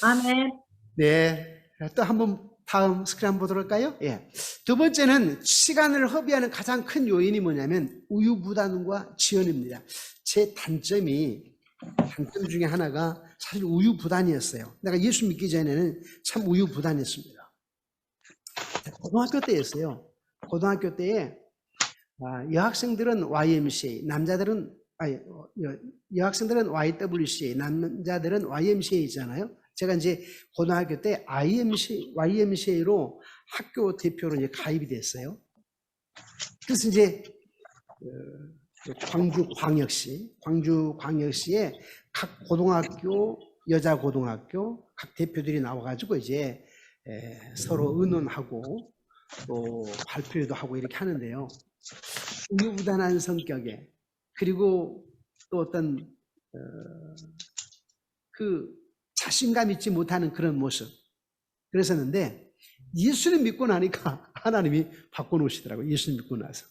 아멘. 네. 또 한번 다음 스크린 한번 보도록 할까요? 예. 두 번째는 시간을 허비하는 가장 큰 요인이 뭐냐면 우유부단과 지연입니다. 제 단점 중에 하나가 사실 우유부단이었어요. 내가 예수 믿기 전에는 참 우유부단했습니다. 고등학교 때였어요. 고등학교 때에 여학생들은 YMCA, 여학생들은 YWCA, 남자들은 YMCA 있잖아요. 제가 이제 고등학교 때 YMCA로 학교 대표로 이제 가입이 됐어요. 그래서 이제 광주광역시에 각 고등학교, 여자 고등학교 각 대표들이 나와가지고 이제 서로 의논하고 또 발표도 하고 이렇게 하는데요. 우유부단한 성격에 그리고 또 어떤 그 자신감 있지 못하는 그런 모습 그랬었는데 예수를 믿고 나니까 하나님이 바꿔놓으시더라고요. 예수를 믿고 나서.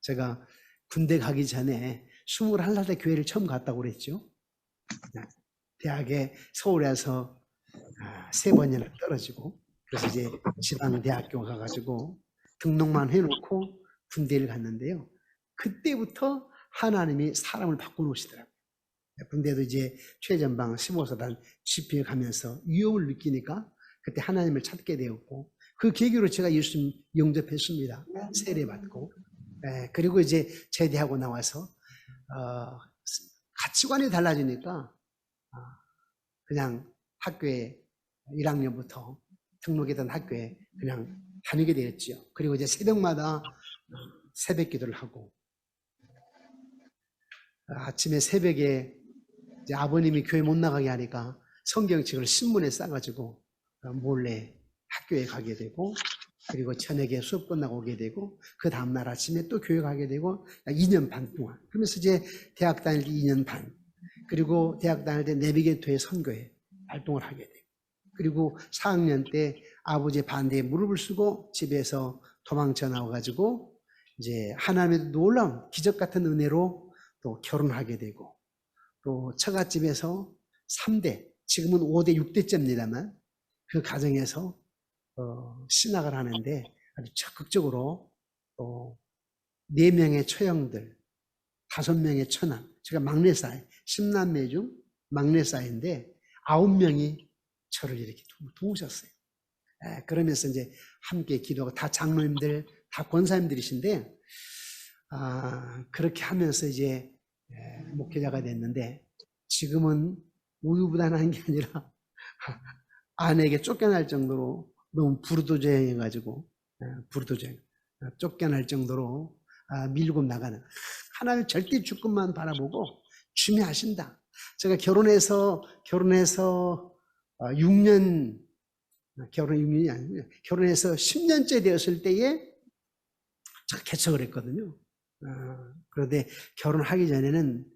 제가 군대 가기 전에 21살 때 교회를 처음 갔다고 그랬죠. 대학에 서울에서 3번이나 떨어지고 그래서 이제 지방대학교 가가지고 등록만 해놓고 군대를 갔는데요. 그때부터 하나님이 사람을 바꿔놓으시더라고요. 군대도 이제 최전방 15사단 집회에 가면서 위험을 느끼니까 그때 하나님을 찾게 되었고 그 계기로 제가 예수님 영접했습니다. 세례받고 그리고 이제 제대하고 나와서 가치관이 달라지니까 그냥 학교에 1학년부터 등록했던 학교에 그냥 다니게 되었지요. 그리고 이제 새벽마다 새벽 기도를 하고 아침에 새벽에 이제 아버님이 교회 못 나가게 하니까 성경책을 신문에 싸가지고 몰래 학교에 가게 되고 그리고 저녁에 수업 끝나고 오게 되고 그 다음날 아침에 또 교회 가게 되고 2년 반 동안 그러면서 이제 대학 다닐 때 2년 반 그리고 대학 다닐 때 내비게이터의 선교회 활동을 하게 되고 그리고 4학년 때 아버지의 반대에 무릎을 쓰고 집에서 도망쳐 나와가지고 이제 하나님의 놀라운 기적 같은 은혜로 또 결혼하게 되고 또 처갓집에서 3대, 지금은 5대, 6대째입니다만 그 가정에서 신학을 하는데 아주 적극적으로 또 4명의 처형들, 5명의 처남, 제가 막내사이, 10남매 중 막내사이인데 9명이 저를 이렇게 도우셨어요. 그러면서 이제 함께 기도하고 다 장로님들, 다 권사님들이신데 그렇게 하면서 이제 목회자가 됐는데 지금은 우유부단한 게 아니라 아내에게 쫓겨날 정도로 너무 부르도저해가지고 쫓겨날 정도로 밀고 나가는 하나님 절대 주권만 바라보고 중요하신다. 제가 결혼해서 6년 결혼 6년이 아니고요. 결혼해서 10년째 되었을 때에 제가 개척을 했거든요. 그런데 결혼하기 전에는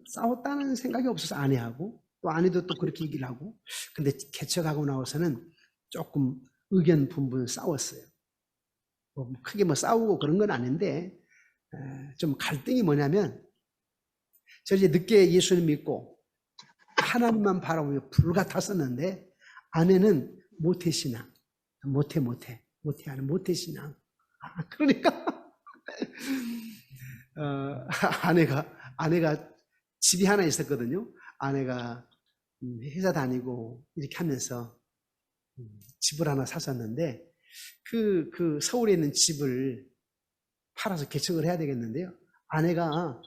싸웠다는 생각이 없어서 아내하고 또 아내도 또 그렇게 얘기를 하고 근데 개척하고 나와서는 조금 의견 분분 싸웠어요. 크게 싸우고 그런 건 아닌데 좀 갈등이 뭐냐면 저 이제 늦게 예수를 믿고 하나님만 바라보며 불같았었는데 아내는 모태신앙 모태하는 모태신앙 그러니까 아내가 집이 하나 있었거든요. 아내가 회사 다니고 이렇게 하면서 집을 하나 샀었는데 그 서울에 있는 집을 팔아서 개척을 해야 되겠는데요. 아내가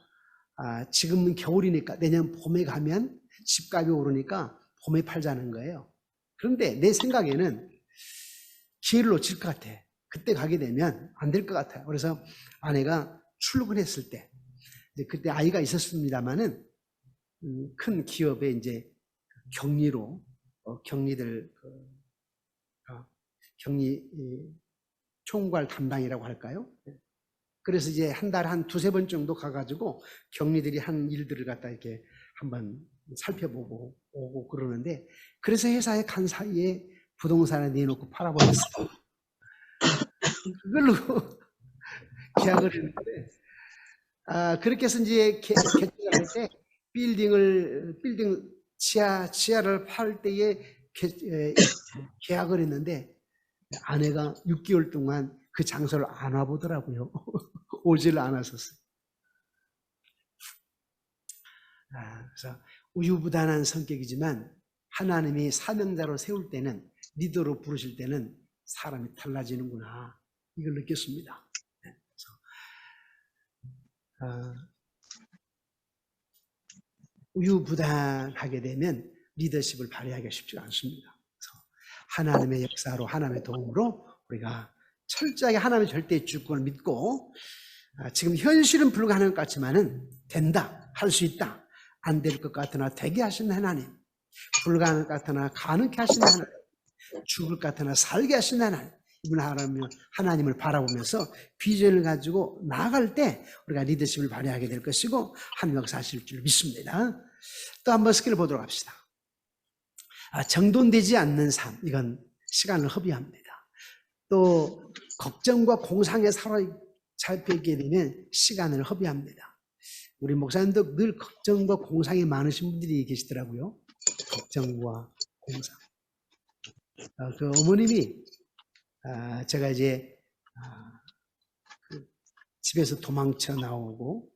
지금은 겨울이니까 내년 봄에 가면 집값이 오르니까 봄에 팔자는 거예요. 그런데 내 생각에는 기회를 놓칠 것 같아. 그때 가게 되면 안 될 것 같아요. 그래서 아내가 출근했을 때, 이제 그때 아이가 있었습니다만은 큰 기업에 이제 격리로 격리들 격리 총괄 담당이라고 할까요? 그래서 이제 한 달에 한 두세 번 정도 가가지고 격리들이 한 일들을 갖다 이렇게 한번 살펴보고 오고 그러는데, 그래서 회사에 간 사이에 부동산에 내놓고 팔아버렸어요. 그걸로 계약을 했는데, 그렇게 해서 이제 개척을 할 때 빌딩 지하를 팔 때에 계약을 했는데 아내가 6개월 동안 그 장소를 안 와보더라고요. 오지를 않았었어요. 그래서 우유부단한 성격이지만 하나님이 사명자로 세울 때는, 리더로 부르실 때는 사람이 달라지는구나, 이걸 느꼈습니다. 그래서 우유부단하게 되면 리더십을 발휘하기가 쉽지가 않습니다. 그래서 하나님의 역사로, 하나님의 도움으로 우리가 철저하게 하나님의 절대 주권을 믿고, 지금 현실은 불가능할 것 같지만은 된다, 할 수 있다, 안 될 것 같으나 되게 하시는 하나님, 불가능할 것 같으나 가능케 하시는 하나님, 죽을 것 같으나 살게 하시는 하나님, 이분 하나님을 바라보면서 비전을 가지고 나아갈 때 우리가 리더십을 발휘하게 될 것이고 하나님 역사하실 줄 믿습니다. 또 한번 스킬을 보도록 합시다. 정돈되지 않는 삶, 이건 시간을 허비합니다. 또 걱정과 공상에 사로잡히게 되면 시간을 허비합니다. 우리 목사님도 늘 걱정과 공상이 많으신 분들이 계시더라고요. 걱정과 공상. 그 어머님이 제가 이제 집에서 도망쳐 나오고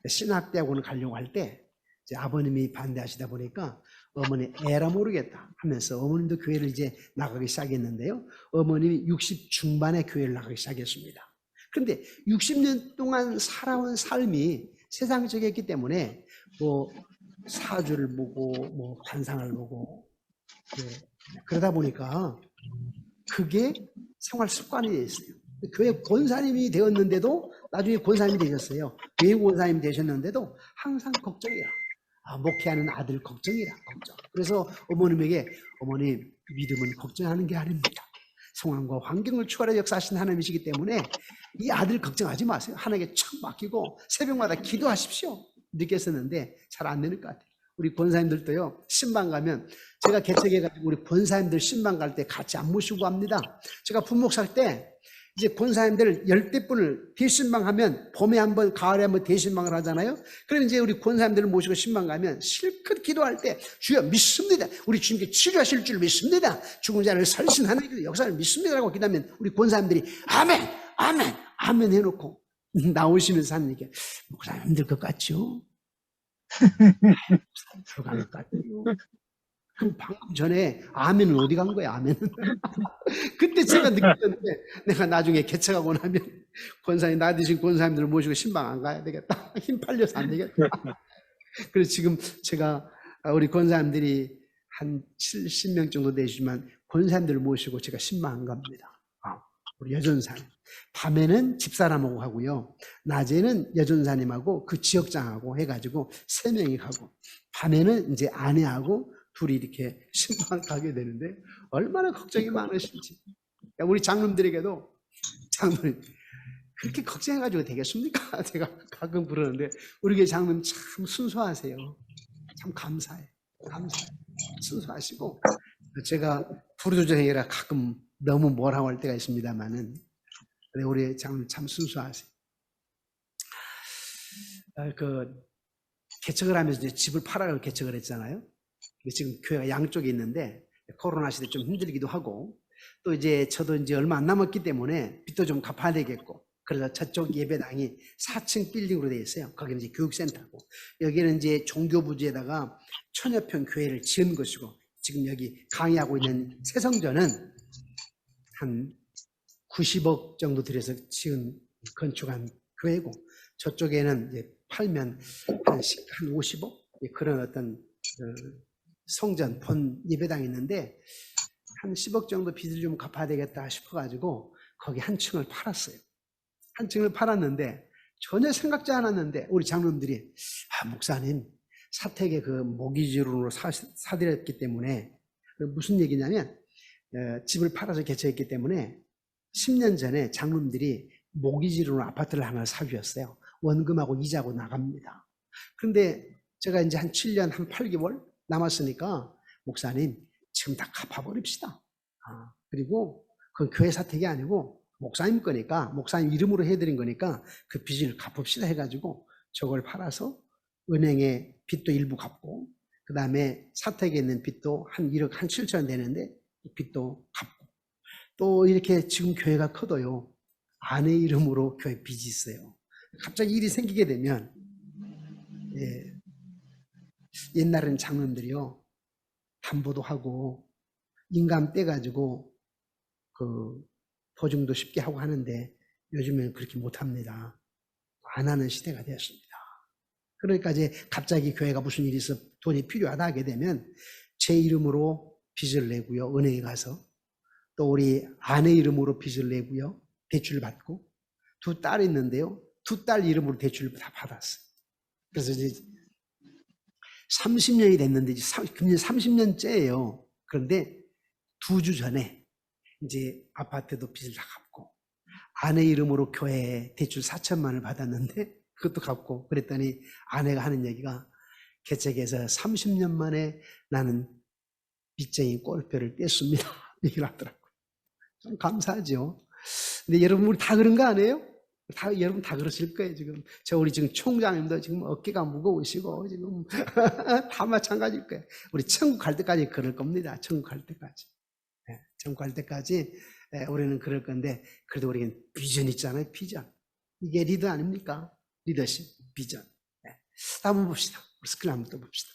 신학대학원을 가려고 할 때 이제 아버님이 반대하시다 보니까 어머니 에라 모르겠다 하면서 어머님도 교회를 이제 나가기 시작했는데요. 어머님이 60 중반에 교회를 나가기 시작했습니다. 그런데 60년 동안 살아온 삶이 세상적이었기 때문에 뭐 사주를 보고 뭐 관상을 보고 그러다 보니까 그게 생활 습관이 되어 있어요. 교회 권사님이 되었는데도, 나중에 권사님이 되셨어요. 교회 권사님이 되셨는데도 항상 걱정이라. 목회하는 아들 걱정이라, 걱정. 그래서 어머님에게, 어머님, 믿음은 걱정하는 게 아닙니다. 상황과 환경을 초월해 역사하신 하나님이시기 때문에 이 아들 걱정하지 마세요. 하나님께 척 맡기고 새벽마다 기도하십시오. 느꼈었는데 잘 안 되는 것 같아요. 우리 권사님들도요, 신방 가면, 제가 개척해가지고 우리 권사님들 신방 갈 때 같이 안 모시고 갑니다. 제가 분목살 때 이제 권사님들 10대분을 대신방 하면 봄에 한번, 가을에 한번 대신방을 하잖아요. 그럼 이제 우리 권사님들을 모시고 신방 가면 실컷 기도할 때, 주여 믿습니다, 우리 주님께 치료하실 줄 믿습니다, 죽은 자를 살리신 하나님의 역사를 믿습니다 라고 기도하면 우리 권사님들이 아멘, 아멘, 아멘 해놓고 나오시면서 하는 얘기, 목사님 힘들 것 같죠? 들어갈 것 같아요. 그럼 방금 전에 아멘은 어디 간 거야, 아멘은? 그때 제가 느꼈는데, 내가 나중에 개척하고 나면 권사님, 나 드신 권사님들을 모시고 신방 안 가야 되겠다. 힘 팔려서 안 되겠다. 그래서 지금 제가 우리 권사님들이 한 70명 정도 되시지만 권사님들을 모시고 제가 신방 안 갑니다. 우리 여전사님. 밤에는 집사람하고 하고요. 낮에는 여전사님하고 그 지역장하고 해가지고 3명이 가고, 밤에는 이제 아내하고 둘이 이렇게 신방 가게 되는데 얼마나 걱정이 많으신지. 우리 장로님들에게도, 장로님 그렇게 걱정해가지고 되겠습니까? 제가 가끔 그러는데 우리 교회 장로님 참 순수하세요. 참 감사해요. 순수하시고, 제가 부르조정이라 가끔 너무 뭐라고 할 때가 있습니다만은 우리 장로님 참 순수하세요. 개척을 하면서 이제 집을 팔아서 개척을 했잖아요. 지금 교회가 양쪽에 있는데 코로나 시대 좀 힘들기도 하고, 또 이제 저도 이제 얼마 안 남았기 때문에 빚도 좀 갚아야 되겠고, 그래서 저쪽 예배당이 4층 빌딩으로 되어 있어요. 거기는 이제 교육센터고, 여기는 이제 종교부지에다가 천여평 교회를 지은 것이고, 지금 여기 강의하고 있는 새성전은 한 90억 정도 들여서 지은 건축한 교회고, 저쪽에는 이제 팔면 한 50억 그런 어떤 성전 본 예배당이 있는데 한 10억 정도 빚을 좀 갚아야 되겠다 싶어가지고 거기 한 층을 팔았어요. 한 층을 팔았는데 전혀 생각지 않았는데 우리 장로님들이 목사님 사택에 그 모기지론으로 사드렸기 때문에 무슨 얘기냐면 집을 팔아서 개척했기 때문에 10년 전에 장로님들이 모기지론으로 아파트를 하나 사주었어요. 원금하고 이자고 나갑니다. 그런데 제가 이제 한 7년 한 8개월 남았으니까 목사님 지금 다 갚아버립시다. 그리고 그건 교회 사택이 아니고 목사님 거니까 목사님 이름으로 해드린 거니까 그 빚을 갚읍시다 해가지고 저걸 팔아서 은행에 빚도 일부 갚고 그 다음에 사택에 있는 빚도 한 1억 한 7천 되는데 빚도 갚고 또 이렇게 지금 교회가 커도요 아내 이름으로 교회 빚이 있어요. 갑자기 일이 생기게 되면 옛날에는 장로님들이요 담보도 하고 인감 떼가지고 그 보증도 쉽게 하고 하는데 요즘에는 그렇게 못합니다. 안 하는 시대가 되었습니다. 그러니까 이제 갑자기 교회가 무슨 일이 있어 돈이 필요하다 하게 되면 제 이름으로 빚을 내고요 은행에 가서 또 우리 아내 이름으로 빚을 내고요 대출 받고 두 딸이 있는데요 두 딸 이름으로 대출을 다 받았어요. 그래서 이제 30년이 됐는데 이제 30년째예요. 그런데 2주 전에 이제 아파트도 빚을 다 갚고 아내 이름으로 교회에 대출 4천만 원을 받았는데 그것도 갚고 그랬더니 아내가 하는 얘기가 개척해서 30년 만에 나는 빚쟁이 꼴표를 뗐습니다. 얘기를 하더라고요. 좀 감사하죠. 근데 여러분 우리 다 그런 거 아니에요? 여러분 다 그러실 거예요, 지금. 우리 지금 총장님도 지금 어깨가 무거우시고, 지금 다 마찬가지일 거예요. 우리 천국 갈 때까지 그럴 겁니다. 천국 갈 때까지. 천국 갈 때까지 우리는 그럴 건데, 그래도 우리는 비전 있잖아요, 비전. 이게 리더 아닙니까? 리더십, 비전. 한번 봅시다. 우리 스크린 한번 또 봅시다.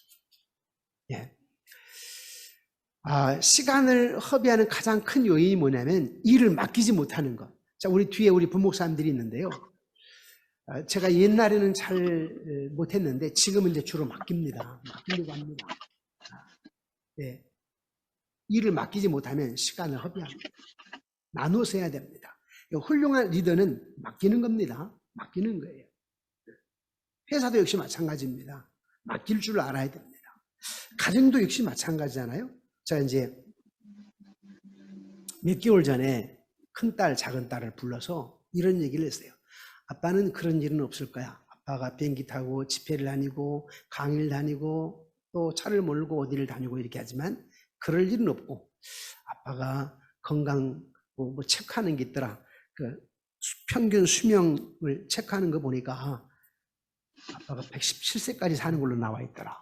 시간을 허비하는 가장 큰 요인이 뭐냐면, 일을 맡기지 못하는 것. 자, 우리 뒤에 우리 부목사님들이 있는데요. 제가 옛날에는 잘 못했는데 지금은 이제 주로 맡깁니다. 맡기려고 합니다. 일을 맡기지 못하면 시간을 허비합니다. 나눠서 해야 됩니다. 훌륭한 리더는 맡기는 겁니다. 맡기는 거예요. 회사도 역시 마찬가지입니다. 맡길 줄 알아야 됩니다. 가정도 역시 마찬가지잖아요. 제가 이제 몇 개월 전에 큰딸, 작은딸을 불러서 이런 얘기를 했어요. 아빠는 그런 일은 없을 거야. 아빠가 비행기 타고 집회를 다니고 강의를 다니고 또 차를 몰고 어디를 다니고 이렇게 하지만 그럴 일은 없고 아빠가 건강 뭐 체크하는 게 있더라. 그 평균 수명을 체크하는 거 보니까 아빠가 117세까지 사는 걸로 나와 있더라.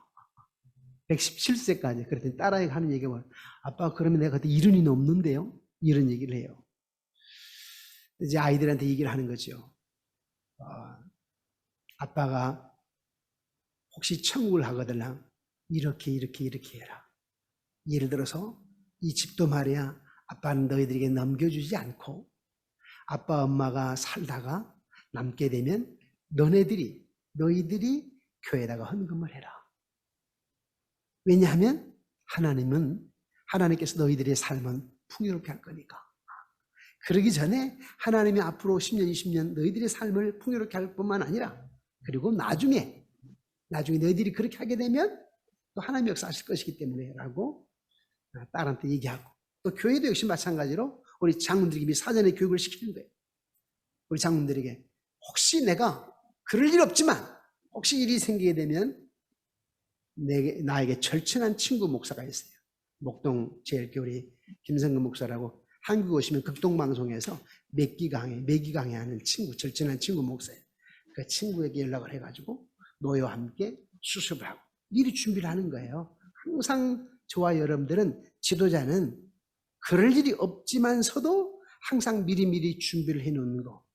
117세까지. 그랬더니 딸아이가 하는 얘기가 뭐야? 아빠 그러면 내가 그때 70이 넘는데요? 이런 얘기를 해요. 이제 아이들한테 얘기를 하는 거죠. 아빠가 혹시 천국을 가거들랑 이렇게 해라. 예를 들어서 이 집도 말이야 아빠는 너희들에게 넘겨주지 않고 아빠 엄마가 살다가 남게 되면 너희들이 교회에다가 헌금을 해라. 왜냐하면 하나님께서 너희들의 삶은 풍요롭게 할 거니까. 그러기 전에 하나님이 앞으로 10년, 20년 너희들의 삶을 풍요롭게 할 뿐만 아니라 그리고 나중에 너희들이 그렇게 하게 되면 또 하나님이 역사하실 것이기 때문에 라고 딸한테 얘기하고 또 교회도 역시 마찬가지로 우리 장로들에게 사전에 교육을 시키는 거예요. 우리 장로들에게 혹시 내가 그럴 일 없지만 혹시 일이 생기게 되면 나에게 절친한 친구 목사가 있어요. 목동 제일교회 우리 김성근 목사라고 한국 오시면 극동방송에서 매기 강의하는 친구, 절친한 친구 목사예요. 그 친구에게 연락을 해가지고 노예와 함께 수습을 하고 미리 준비를 하는 거예요. 항상 저와 여러분들은 지도자는 그럴 일이 없지만서도 항상 미리미리 준비를 해놓는 거.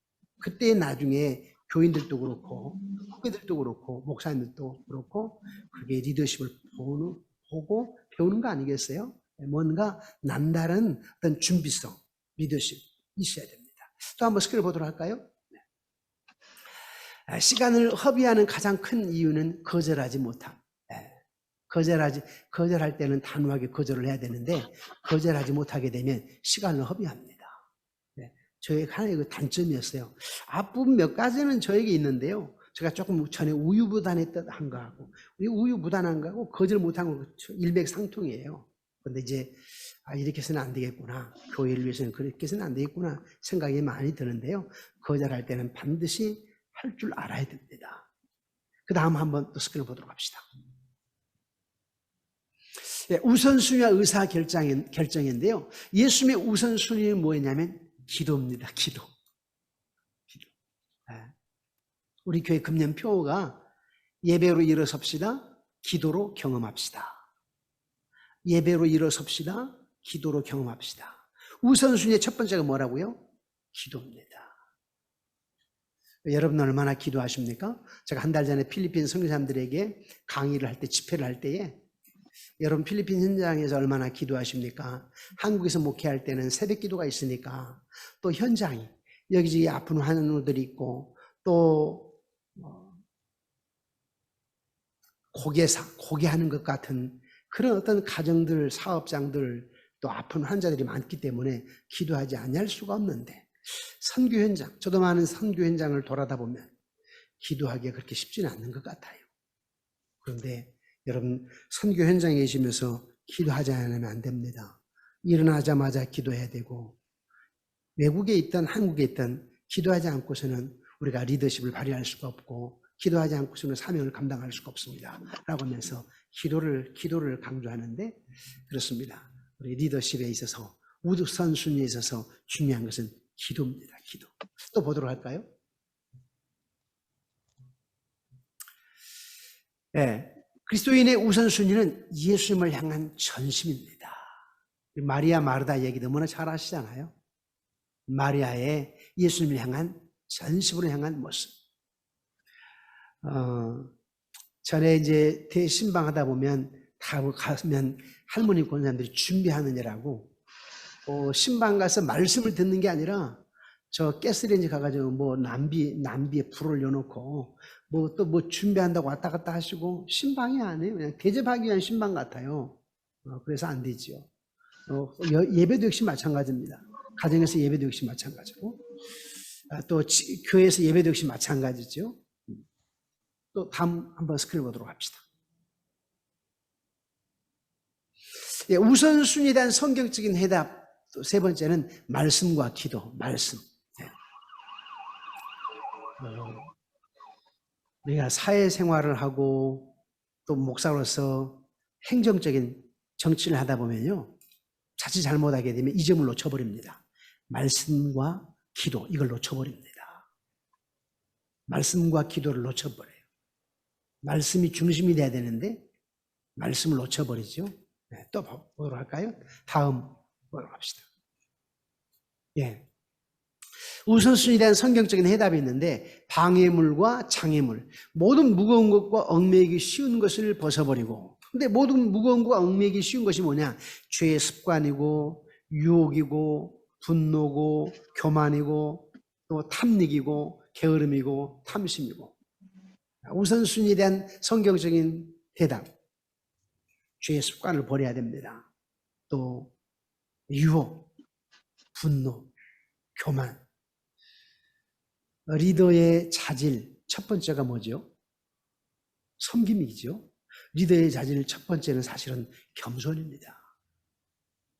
그때 나중에 교인들도 그렇고 후배들도 그렇고 목사님들도 그렇고 그게 리더십을 보고 배우는 거 아니겠어요? 뭔가 남다른 어떤 준비성, 리더십 있어야 됩니다. 또 한번 스크린 보도록 할까요? 시간을 허비하는 가장 큰 이유는 거절하지 못함. 거절할 때는 단호하게 거절을 해야 되는데 거절하지 못하게 되면 시간을 허비합니다. 저의 하나의 그 단점이었어요. 앞부분 몇 가지는 저에게 있는데요. 제가 조금 전에 우유부단했던 거하고 우유부단한 거하고 거절 못한 거 일맥상통이에요. 그런데 이제 이렇게 해서는 안 되겠구나. 교회를 위해서는 그렇게 해서는 안 되겠구나 생각이 많이 드는데요. 거절할 때는 반드시 할 줄 알아야 됩니다. 그 다음 한번 또 스크린 보도록 합시다. 우선순위와 의사결정인데요. 예수님의 우선순위는 뭐였냐면 기도입니다. 기도. 우리 교회 금년표가 예배로 일어섭시다. 기도로 경험합시다. 예배로 일어섭시다. 기도로 경험합시다. 우선순위의 첫 번째가 뭐라고요? 기도입니다. 여러분 얼마나 기도하십니까? 제가 한 달 전에 필리핀 선교사님들에게 강의를 할 때, 집회를 할 때에 여러분 필리핀 현장에서 얼마나 기도하십니까? 한국에서 목회할 때는 새벽 기도가 있으니까 또 현장이 여기저기 아픈 환우들이 있고 또 고개하는 것 같은 그런 어떤 가정들, 사업장들 또 아픈 환자들이 많기 때문에 기도하지 아니할 수가 없는데 선교 현장, 저도 많은 선교 현장을 돌아다 보면 기도하기가 그렇게 쉽지는 않는 것 같아요. 그런데 여러분 선교 현장에 계시면서 기도하지 않으면 안 됩니다. 일어나자마자 기도해야 되고 외국에 있든 한국에 있든 기도하지 않고서는 우리가 리더십을 발휘할 수가 없고 기도하지 않고서는 사명을 감당할 수가 없습니다. 라고 하면서 기도를 강조하는데 그렇습니다. 우리 리더십에 있어서 우선순위에 있어서 중요한 것은 기도입니다. 기도. 또 보도록 할까요? 네. 그리스도인의 우선순위는 예수님을 향한 전심입니다. 마리아 마르다 얘기 너무나 잘 아시잖아요. 마리아의 예수님을 향한 전심으로 향한 모습. 전에 이제 대신방하다 보면 가면 할머니 권사님들이 준비하느냐라고 신방 가서 말씀을 듣는 게 아니라 저 가스레인지 가가지고 뭐 남비에 불을 올려놓고 또 준비한다고 왔다 갔다 하시고 신방이 아니에요. 그냥 대접하기 위한 신방 같아요. 그래서 안 되지요. 예배도 역시 마찬가지입니다. 가정에서 예배도 역시 마찬가지고 또 교회에서 예배도 역시 마찬가지죠. 또 다음 한번 스크린 보도록 합시다. 우선순위에 대한 성경적인 해답 또 세 번째는 말씀과 기도, 말씀. 우리가 사회생활을 하고 또 목사로서 행정적인 정치를 하다 보면요. 자칫 잘못하게 되면 이 점을 놓쳐버립니다. 말씀과 기도, 이걸 놓쳐버립니다. 말씀과 기도를 놓쳐버려요. 말씀이 중심이 돼야 되는데 말씀을 놓쳐버리죠. 네, 또 보도록 할까요? 다음 보도록 합시다. 예. 우선순위에 대한 성경적인 해답이 있는데 방해물과 장애물, 모든 무거운 것과 얽매이기 쉬운 것을 벗어버리고 근데 모든 무거운 것과 얽매이기 쉬운 것이 뭐냐? 죄의 습관이고 유혹이고 분노고 교만이고 또 탐닉이고 게으름이고 탐심이고 우선순위에 대한 성경적인 대답 죄의 습관을 버려야 됩니다. 또 유혹, 분노, 교만 리더의 자질 첫 번째가 뭐죠? 섬김이죠. 리더의 자질 첫 번째는 사실은 겸손입니다.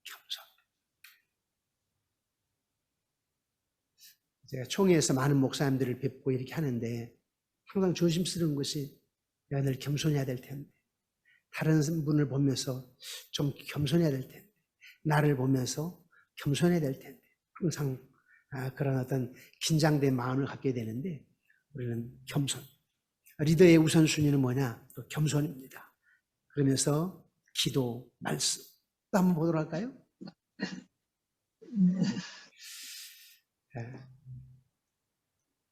겸손. 제가 총회에서 많은 목사님들을 뵙고 이렇게 하는데 항상 조심스러운 것이 내가 늘 겸손해야 될 텐데 다른 분을 보면서 좀 겸손해야 될 텐데 나를 보면서 겸손해야 될 텐데 항상 그런 어떤 긴장된 마음을 갖게 되는데 우리는 겸손. 리더의 우선순위는 뭐냐? 또 겸손입니다. 그러면서 기도, 말씀. 또 한번 보도록 할까요?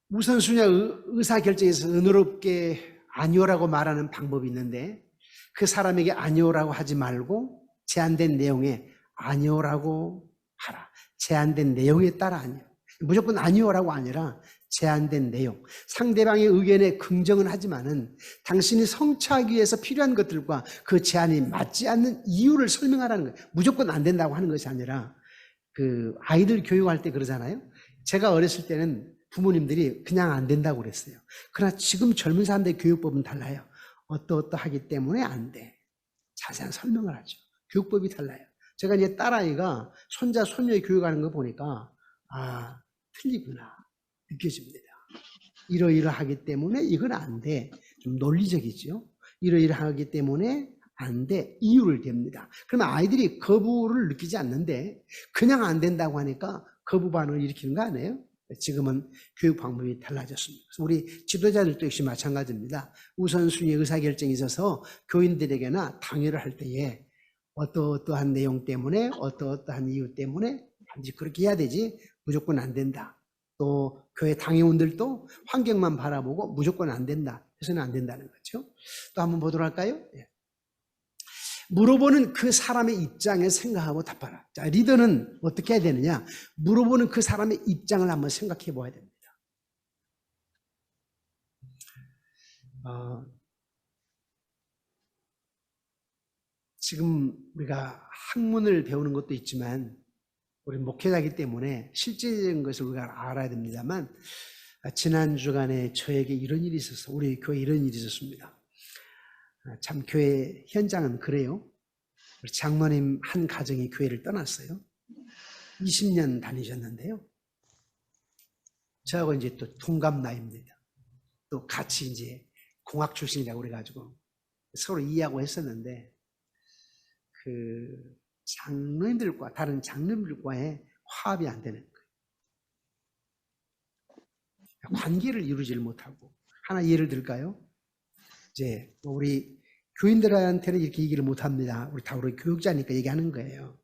우선순위와 의사결정에서 은혜롭게 아니오라고 말하는 방법이 있는데 그 사람에게 아니오라고 하지 말고 제한된 내용에 아니오라고 하라. 제한된 내용에 따라 아니오. 무조건 아니오라고 아니라 제한된 내용. 상대방의 의견에 긍정은 하지만은 당신이 성취하기 위해서 필요한 것들과 그 제한이 맞지 않는 이유를 설명하라는 거예요. 무조건 안 된다고 하는 것이 아니라 그 아이들 교육할 때 그러잖아요. 제가 어렸을 때는 부모님들이 그냥 안 된다고 그랬어요. 그러나 지금 젊은 사람들의 교육법은 달라요. 어떠하기 때문에 안 돼. 자세한 설명을 하죠. 교육법이 달라요. 제가 이제 딸아이가 손자, 손녀의 교육하는 거 보니까 아, 틀리구나 느껴집니다. 이러이러하기 때문에 이건 안 돼. 좀 논리적이죠. 이러이러하기 때문에 안 돼. 이유를 댑니다. 그러면 아이들이 거부를 느끼지 않는데 그냥 안 된다고 하니까 거부 반응을 일으키는 거 아니에요? 지금은 교육 방법이 달라졌습니다. 그래서 우리 지도자들도 역시 마찬가지입니다. 우선순위 의사결정에 있어서 교인들에게나 당회를 할 때에 어떠한 내용 때문에 어떠한 이유 때문에 반드시 그렇게 해야 되지 무조건 안 된다. 또 교회 당회원들도 환경만 바라보고 무조건 안 된다 해서는 안 된다는 거죠. 또 한번 보도록 할까요? 물어보는 그 사람의 입장에 생각하고 답하라. 자, 리더는 어떻게 해야 되느냐? 물어보는 그 사람의 입장을 한번 생각해 봐야 됩니다. 지금 우리가 학문을 배우는 것도 있지만 우리 목회자이기 때문에 실제적인 것을 우리가 알아야 됩니다만 지난 주간에 저에게 이런 일이 있었어. 우리 교회에 이런 일이 있었습니다. 참 교회 현장은 그래요. 우리 장모님 한 가정이 교회를 떠났어요. 20년 다니셨는데요. 저하고 이제 또 동갑 나이입니다. 또 같이 이제 공학 출신이라고 그래가지고 서로 이해하고 했었는데 그 장로님들과 다른 장로님들과의 화합이 안 되는 거예요. 관계를 이루지를 못하고. 하나 예를 들까요? 이제 우리 교인들한테는 이렇게 얘기를 못합니다. 우리 다 우리 교육자니까 얘기하는 거예요.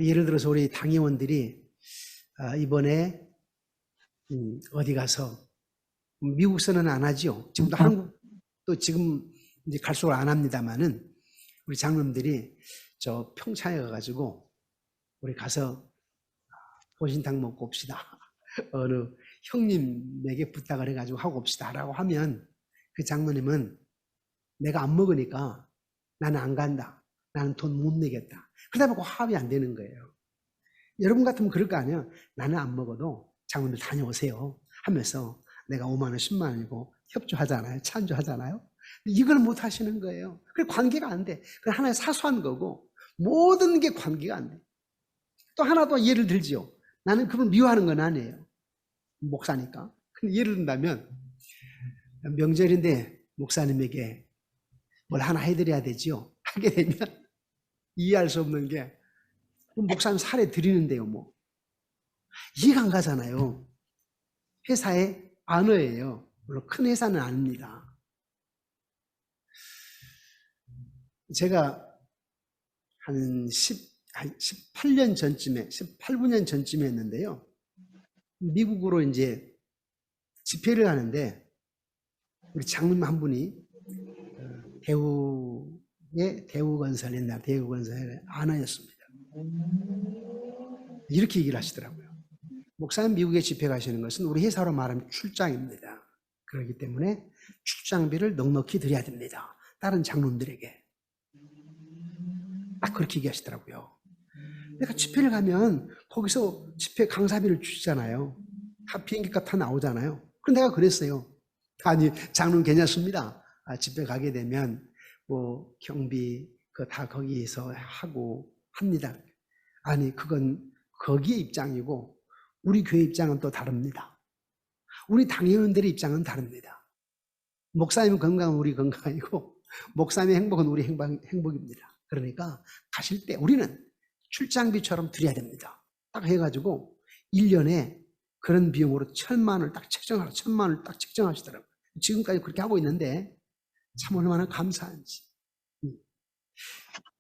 예를 들어서 우리 당회원들이 이번에 어디 가서 미국서는 안 하죠. 지금도 한국 또 지금 이제 갈수록 안 합니다만은 우리 장로님들이 저 평창에 가가지고 우리 가서 보신탕 먹고 옵시다. 어느 형님에게 부탁을 해가지고 하고 옵시다라고 하면 그 장로님은 내가 안 먹으니까 나는 안 간다. 나는 돈 못 내겠다. 그러다 보고 화합이 안 되는 거예요. 여러분 같으면 그럴 거 아니에요. 나는 안 먹어도 장로님들 다녀오세요 하면서 내가 5만 원, 10만 원이고 협조하잖아요. 찬조하잖아요. 이걸 못 하시는 거예요. 그 관계가 안 돼. 그 하나의 사소한 거고 모든 게 관계가 안 돼. 또 하나 더 예를 들지요. 나는 그걸 미워하는 건 아니에요. 목사니까. 근데 예를 든다면 명절인데 목사님에게 뭘 하나 해드려야 되지요. 하게 되면 이해할 수 없는 게 목사님 사례 드리는데요. 뭐 이해가 안 가잖아요. 회사의 안어예요. 물론 큰 회사는 아닙니다. 제가 한 18년 전쯤에 18, 9년 전쯤에 했는데요. 미국으로 이제 집회를 가는데 우리 장로님 한 분이 대우건설 옛날 대우건설의 아나였습니다. 이렇게 얘기를 하시더라고요. 목사님 미국에 집회 가시는 것은 우리 회사로 말하면 출장입니다. 그렇기 때문에 출장비를 넉넉히 드려야 됩니다. 다른 장로님들에게. 딱 그렇게 얘기하시더라고요. 내가 집회를 가면 거기서 집회 강사비를 주시잖아요. 다 비행기값 다 나오잖아요. 그럼 내가 그랬어요. 아니 장로님 괜찮습니다. 집회 가게 되면 뭐 경비 그거 다 거기에서 하고 합니다. 아니 그건 거기의 입장이고 우리 교회 입장은 또 다릅니다. 우리 당회원들의 입장은 다릅니다. 목사님 건강은 우리 건강이고 목사님의 행복은 우리 행복입니다. 그러니까 가실 때 우리는 출장비처럼 드려야 됩니다. 딱 해가지고 1년에 그런 비용으로 1,000만 원을 딱 책정하라. 1,000만 원을 딱 책정하시더라고요. 지금까지 그렇게 하고 있는데 참 얼마나 감사한지.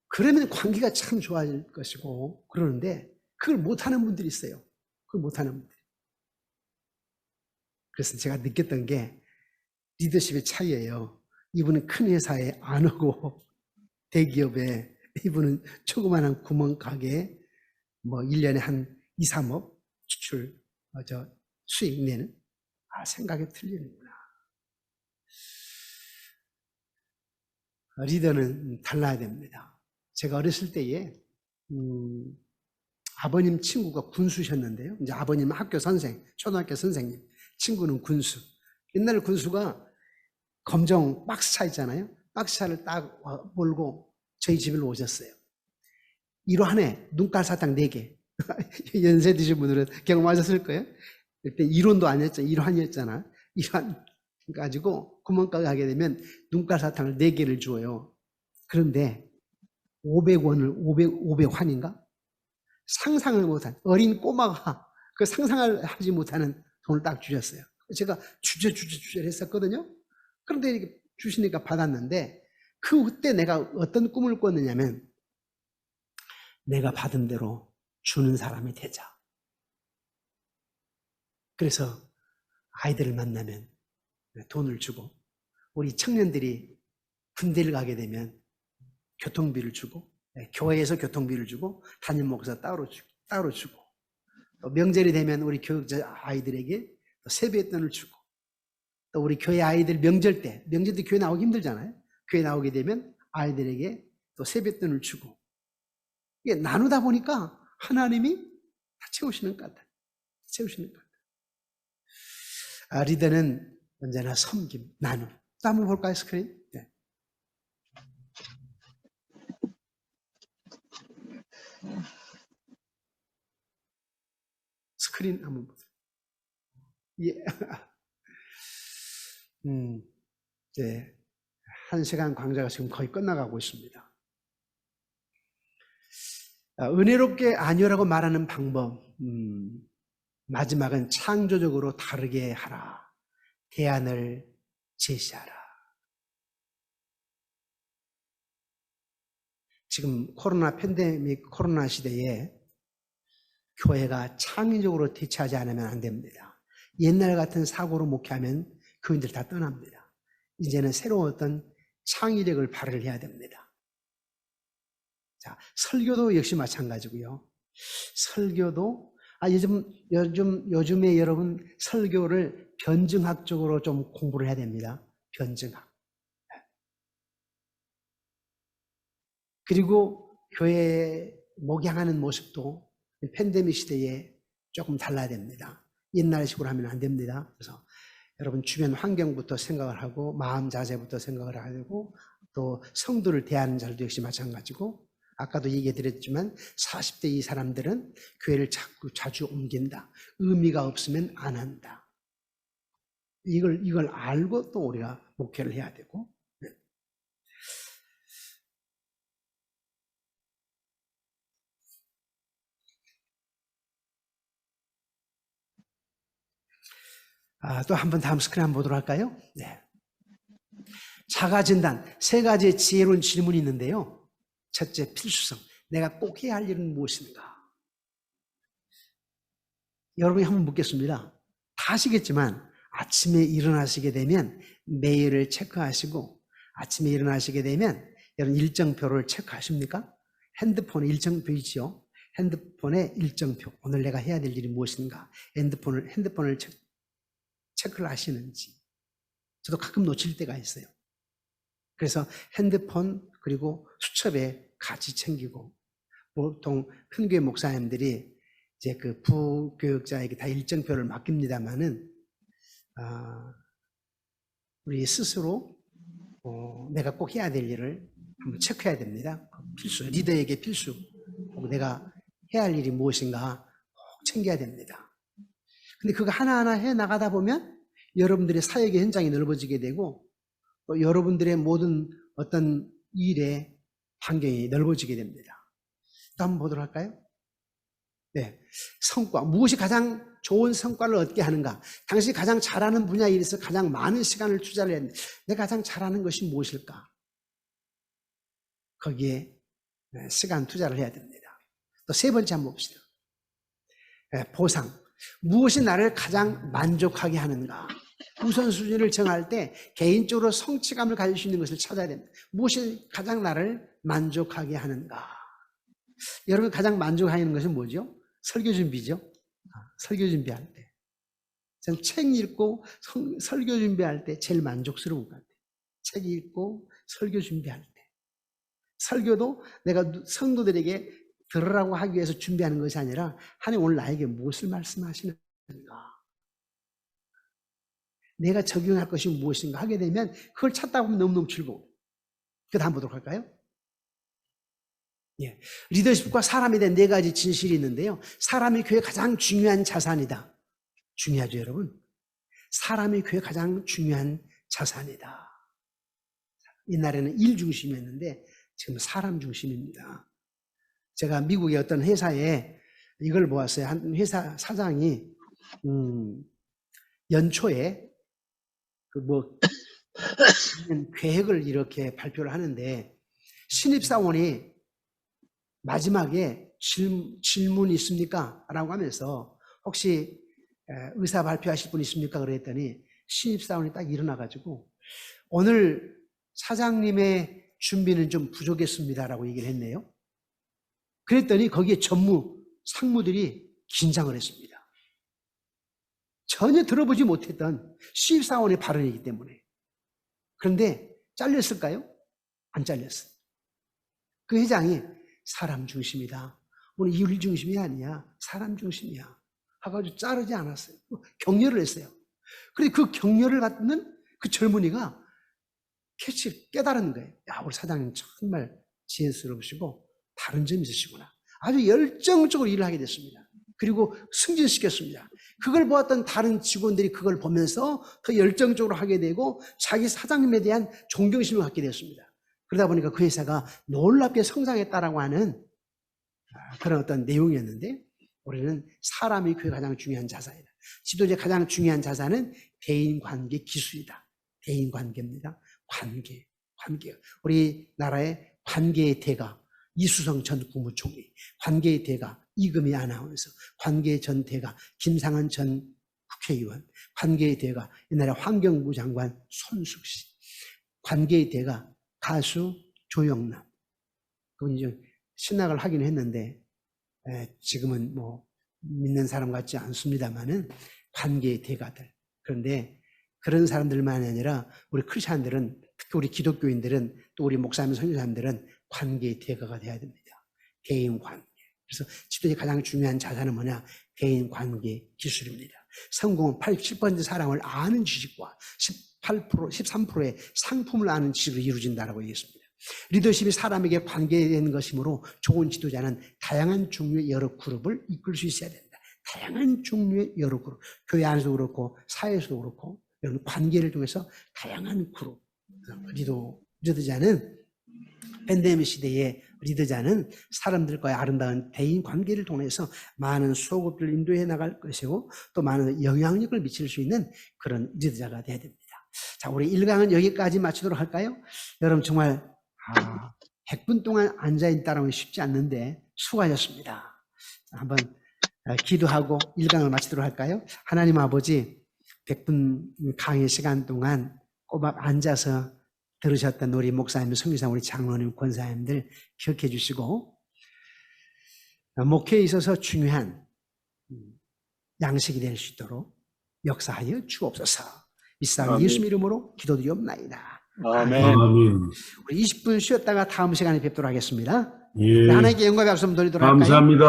그러면 관계가 참 좋아질 것이고 그러는데 그걸 못하는 분들이 있어요. 그걸 못하는 분들. 그래서 제가 느꼈던 게 리더십의 차이예요. 이분은 큰 회사에 안 오고 대기업에, 이분은 조그마한 구멍가게에 뭐 1년에 한 2, 3억 수출 수익 내는, 생각이 틀리는구나. 리더는 달라야 됩니다. 제가 어렸을 때에 아버님 친구가 군수셨는데요. 이제 아버님은 학교 선생, 초등학교 선생님, 친구는 군수. 옛날 군수가 검정 박스차 있잖아요. 박스차를 딱 몰고 저희 집으로 오셨어요. 1호 한 해 눈깔 사탕 4개. 연세 드신 분들은 경험하셨을 거예요. 그때 1원도 아니었죠. 1환이었잖아. 1환 가지고 구멍가게 하게 되면 눈깔 사탕을 4개를 주어요. 그런데 500원을 500환인가? 상상을 못한 어린 꼬마가 그 상상을 하지 못하는 돈을 딱 주셨어요. 제가 주저 했었거든요. 그런데 이렇게 주시니까 받았는데 그때 내가 어떤 꿈을 꿨느냐면 내가 받은 대로 주는 사람이 되자. 그래서 아이들을 만나면 돈을 주고, 우리 청년들이 군대를 가게 되면 교통비를 주고, 교회에서 교통비를 주고, 담임 목사 따로 주고, 또 명절이 되면 우리 교육자 아이들에게 세뱃돈을 주고, 또 우리 교회 아이들 명절 때 교회 나오기 힘들잖아요. 교회 나오게 되면 아이들에게 또 세뱃돈을 주고, 이게 나누다 보니까 하나님이 다 채우시는 것 같아요. 채우시는 것 같아요. 리더는 언제나 섬김, 나눔. 또 한번 볼까요, 스크린? 네. 스크린 한번 보세요. 예. 네. 1시간 강좌가 지금 거의 끝나가고 있습니다. 은혜롭게 아니오라고 말하는 방법. 마지막은 창조적으로 다르게 하라. 대안을 제시하라. 지금 코로나 팬데믹, 코로나 시대에 교회가 창의적으로 대처하지 않으면 안 됩니다. 옛날 같은 사고로 목회하면 교인들 다 떠납니다. 이제는 새로운 어떤 창의력을 발휘해야 됩니다. 자, 설교도 역시 마찬가지고요. 설교도 요즘에 여러분 설교를 변증학적으로 좀 공부를 해야 됩니다. 변증학. 그리고 교회에 목양하는 모습도 팬데믹 시대에 조금 달라야 됩니다. 옛날식으로 하면 안 됩니다. 그래서 여러분 주변 환경부터 생각을 하고 마음 자세부터 생각을 하고 또 성도를 대하는 자들도 역시 마찬가지고, 아까도 얘기해 드렸지만 40대 이 사람들은 교회를 자주 옮긴다. 의미가 없으면 안 한다. 이걸 알고 또 우리가 목회를 해야 되고. 또 한번 다음 스크린 한번 보도록 할까요? 네. 자가 진단 3가지의 지혜로운 질문이 있는데요. 첫째, 필수성. 내가 꼭 해야 할 일은 무엇인가? 여러분이 한번 묻겠습니다. 다 아시겠지만 아침에 일어나시게 되면 메일을 체크하시고, 아침에 일어나시게 되면 여러분 일정표를 체크하십니까? 핸드폰에 일정표 있죠. 핸드폰에 일정표. 오늘 내가 해야 될 일이 무엇인가? 핸드폰을 체크를 하시는지. 저도 가끔 놓칠 때가 있어요. 그래서 핸드폰 그리고 수첩에 같이 챙기고, 보통 큰교회 목사님들이 이제 그 부교육자에게 다 일정표를 맡깁니다만은 우리 스스로 내가 꼭 해야 될 일을 한번 체크해야 됩니다. 필수, 리더에게 필수. 내가 해야 할 일이 무엇인가 꼭 챙겨야 됩니다. 근데 그거 하나하나 해 나가다 보면 여러분들의 사역의 현장이 넓어지게 되고, 또 여러분들의 모든 어떤 일의 환경이 넓어지게 됩니다. 또 한번 보도록 할까요? 네. 성과. 무엇이 가장 좋은 성과를 얻게 하는가? 당신이 가장 잘하는 분야에 있어서 가장 많은 시간을 투자를 했는데, 내가 가장 잘하는 것이 무엇일까? 거기에 시간 투자를 해야 됩니다. 또 세 번째 한번 봅시다. 보상. 무엇이 나를 가장 만족하게 하는가? 우선순위를 정할 때 개인적으로 성취감을 가질 수 있는 것을 찾아야 됩니다. 무엇이 가장 나를 만족하게 하는가? 여러분 가장 만족하는 것은 뭐죠? 설교 준비죠. 설교 준비할 때. 저는 책 읽고 설교 준비할 때 제일 만족스러운 것 같아요. 책 읽고 설교 준비할 때. 설교도 내가 성도들에게 들으라고 하기 위해서 준비하는 것이 아니라 하나님 오늘 나에게 무엇을 말씀하시는가? 내가 적용할 것이 무엇인가 하게 되면 그걸 찾다 보면 너무너무 즐거워요. 그 다음 보도록 할까요? 예. 리더십과 사람에 대한 네 가지 진실이 있는데요. 사람이 교회의 가장 중요한 자산이다. 중요하죠, 여러분? 사람이 교회의 가장 중요한 자산이다. 옛날에는 일 중심이었는데 지금 사람 중심입니다. 제가 미국의 어떤 회사에 이걸 보았어요. 한 회사 사장이 연초에 계획을 이렇게 발표를 하는데 신입사원이 마지막에 질문 있습니까? 라고 하면서 혹시 의사 발표하실 분 있습니까? 그랬더니 신입사원이 딱 일어나가지고 오늘 사장님의 준비는 좀 부족했습니다. 라고 얘기를 했네요. 그랬더니 거기에 상무들이 긴장을 했습니다. 전혀 들어보지 못했던 신입사원의 발언이기 때문에. 그런데 잘렸을까요? 안 잘렸어요. 그 회장이 사람 중심이다. 오늘 일 중심이 아니야. 사람 중심이야. 하고 자르지 않았어요. 격려를 했어요. 그런데 그 격려를 받는 그 젊은이가 깨달은 거예요. 야, 우리 사장님 정말 지혜스러우시고 다른 점이 있으시구나. 아주 열정적으로 일을 하게 됐습니다. 그리고 승진시켰습니다. 그걸 보았던 다른 직원들이 그걸 보면서 더 열정적으로 하게 되고 자기 사장님에 대한 존경심을 갖게 됐습니다. 그러다 보니까 그 회사가 놀랍게 성장했다라고 하는 그런 어떤 내용이었는데 우리는 사람이 교회의 가장 중요한 자산이다. 지도자의 가장 중요한 자산은 대인관계 기술이다. 대인관계입니다. 관계. 우리나라의 관계의 대가 이수성 전 국무총리, 관계의 대가 이금희 아나운서, 관계의 전 대가 김상한 전 국회의원, 관계의 대가 옛날에 환경부 장관 손숙 씨, 관계의 대가 가수 조영남. 그분이 좀 신학을 하긴 했는데 지금은 뭐 믿는 사람 같지 않습니다만은 관계의 대가들. 그런데 그런 사람들만이 아니라 우리 크리스찬들은 특히 우리 기독교인들은 또 우리 목사님 선교사님들은 관계의 대가가 돼야 됩니다. 대인관계. 그래서 지도자의 가장 중요한 자산은 뭐냐? 대인관계 기술입니다. 성공은 87% 사람을 아는 지식과 13%의 상품을 아는 지식으로 이루어진다고 얘기했습니다. 리더십이 사람에게 관계된 것이므로 좋은 지도자는 다양한 종류의 여러 그룹을 이끌 수 있어야 된다. 다양한 종류의 여러 그룹. 교회 안에서도 그렇고 사회에서도 그렇고 이런 관계를 통해서 다양한 그룹. 리더자는 팬데믹 시대의 리더자는 사람들과의 아름다운 대인 관계를 통해서 많은 소급들을 인도해 나갈 것이고 또 많은 영향력을 미칠 수 있는 그런 리더자가 되어야 됩니다. 자, 우리 1강은 여기까지 마치도록 할까요? 여러분 정말 100분 동안 앉아있다는 건 쉽지 않는데 수고하셨습니다. 한번 기도하고 1강을 마치도록 할까요? 하나님 아버지 100분 강의 시간 동안 꼬박 앉아서 들으셨던 우리 목사님, 성교사님, 우리 장로님, 권사님들 기억해 주시고 목회에 있어서 중요한 양식이 될 수 있도록 역사하여 주옵소서. 이상 예수님 이름으로 기도드리옵나이다. 아멘. 우리 20분 쉬었다가 다음 시간에 뵙도록 하겠습니다. 예. 하나님께 영광의 박수 한번 돌리도록 할까요? 감사합니다.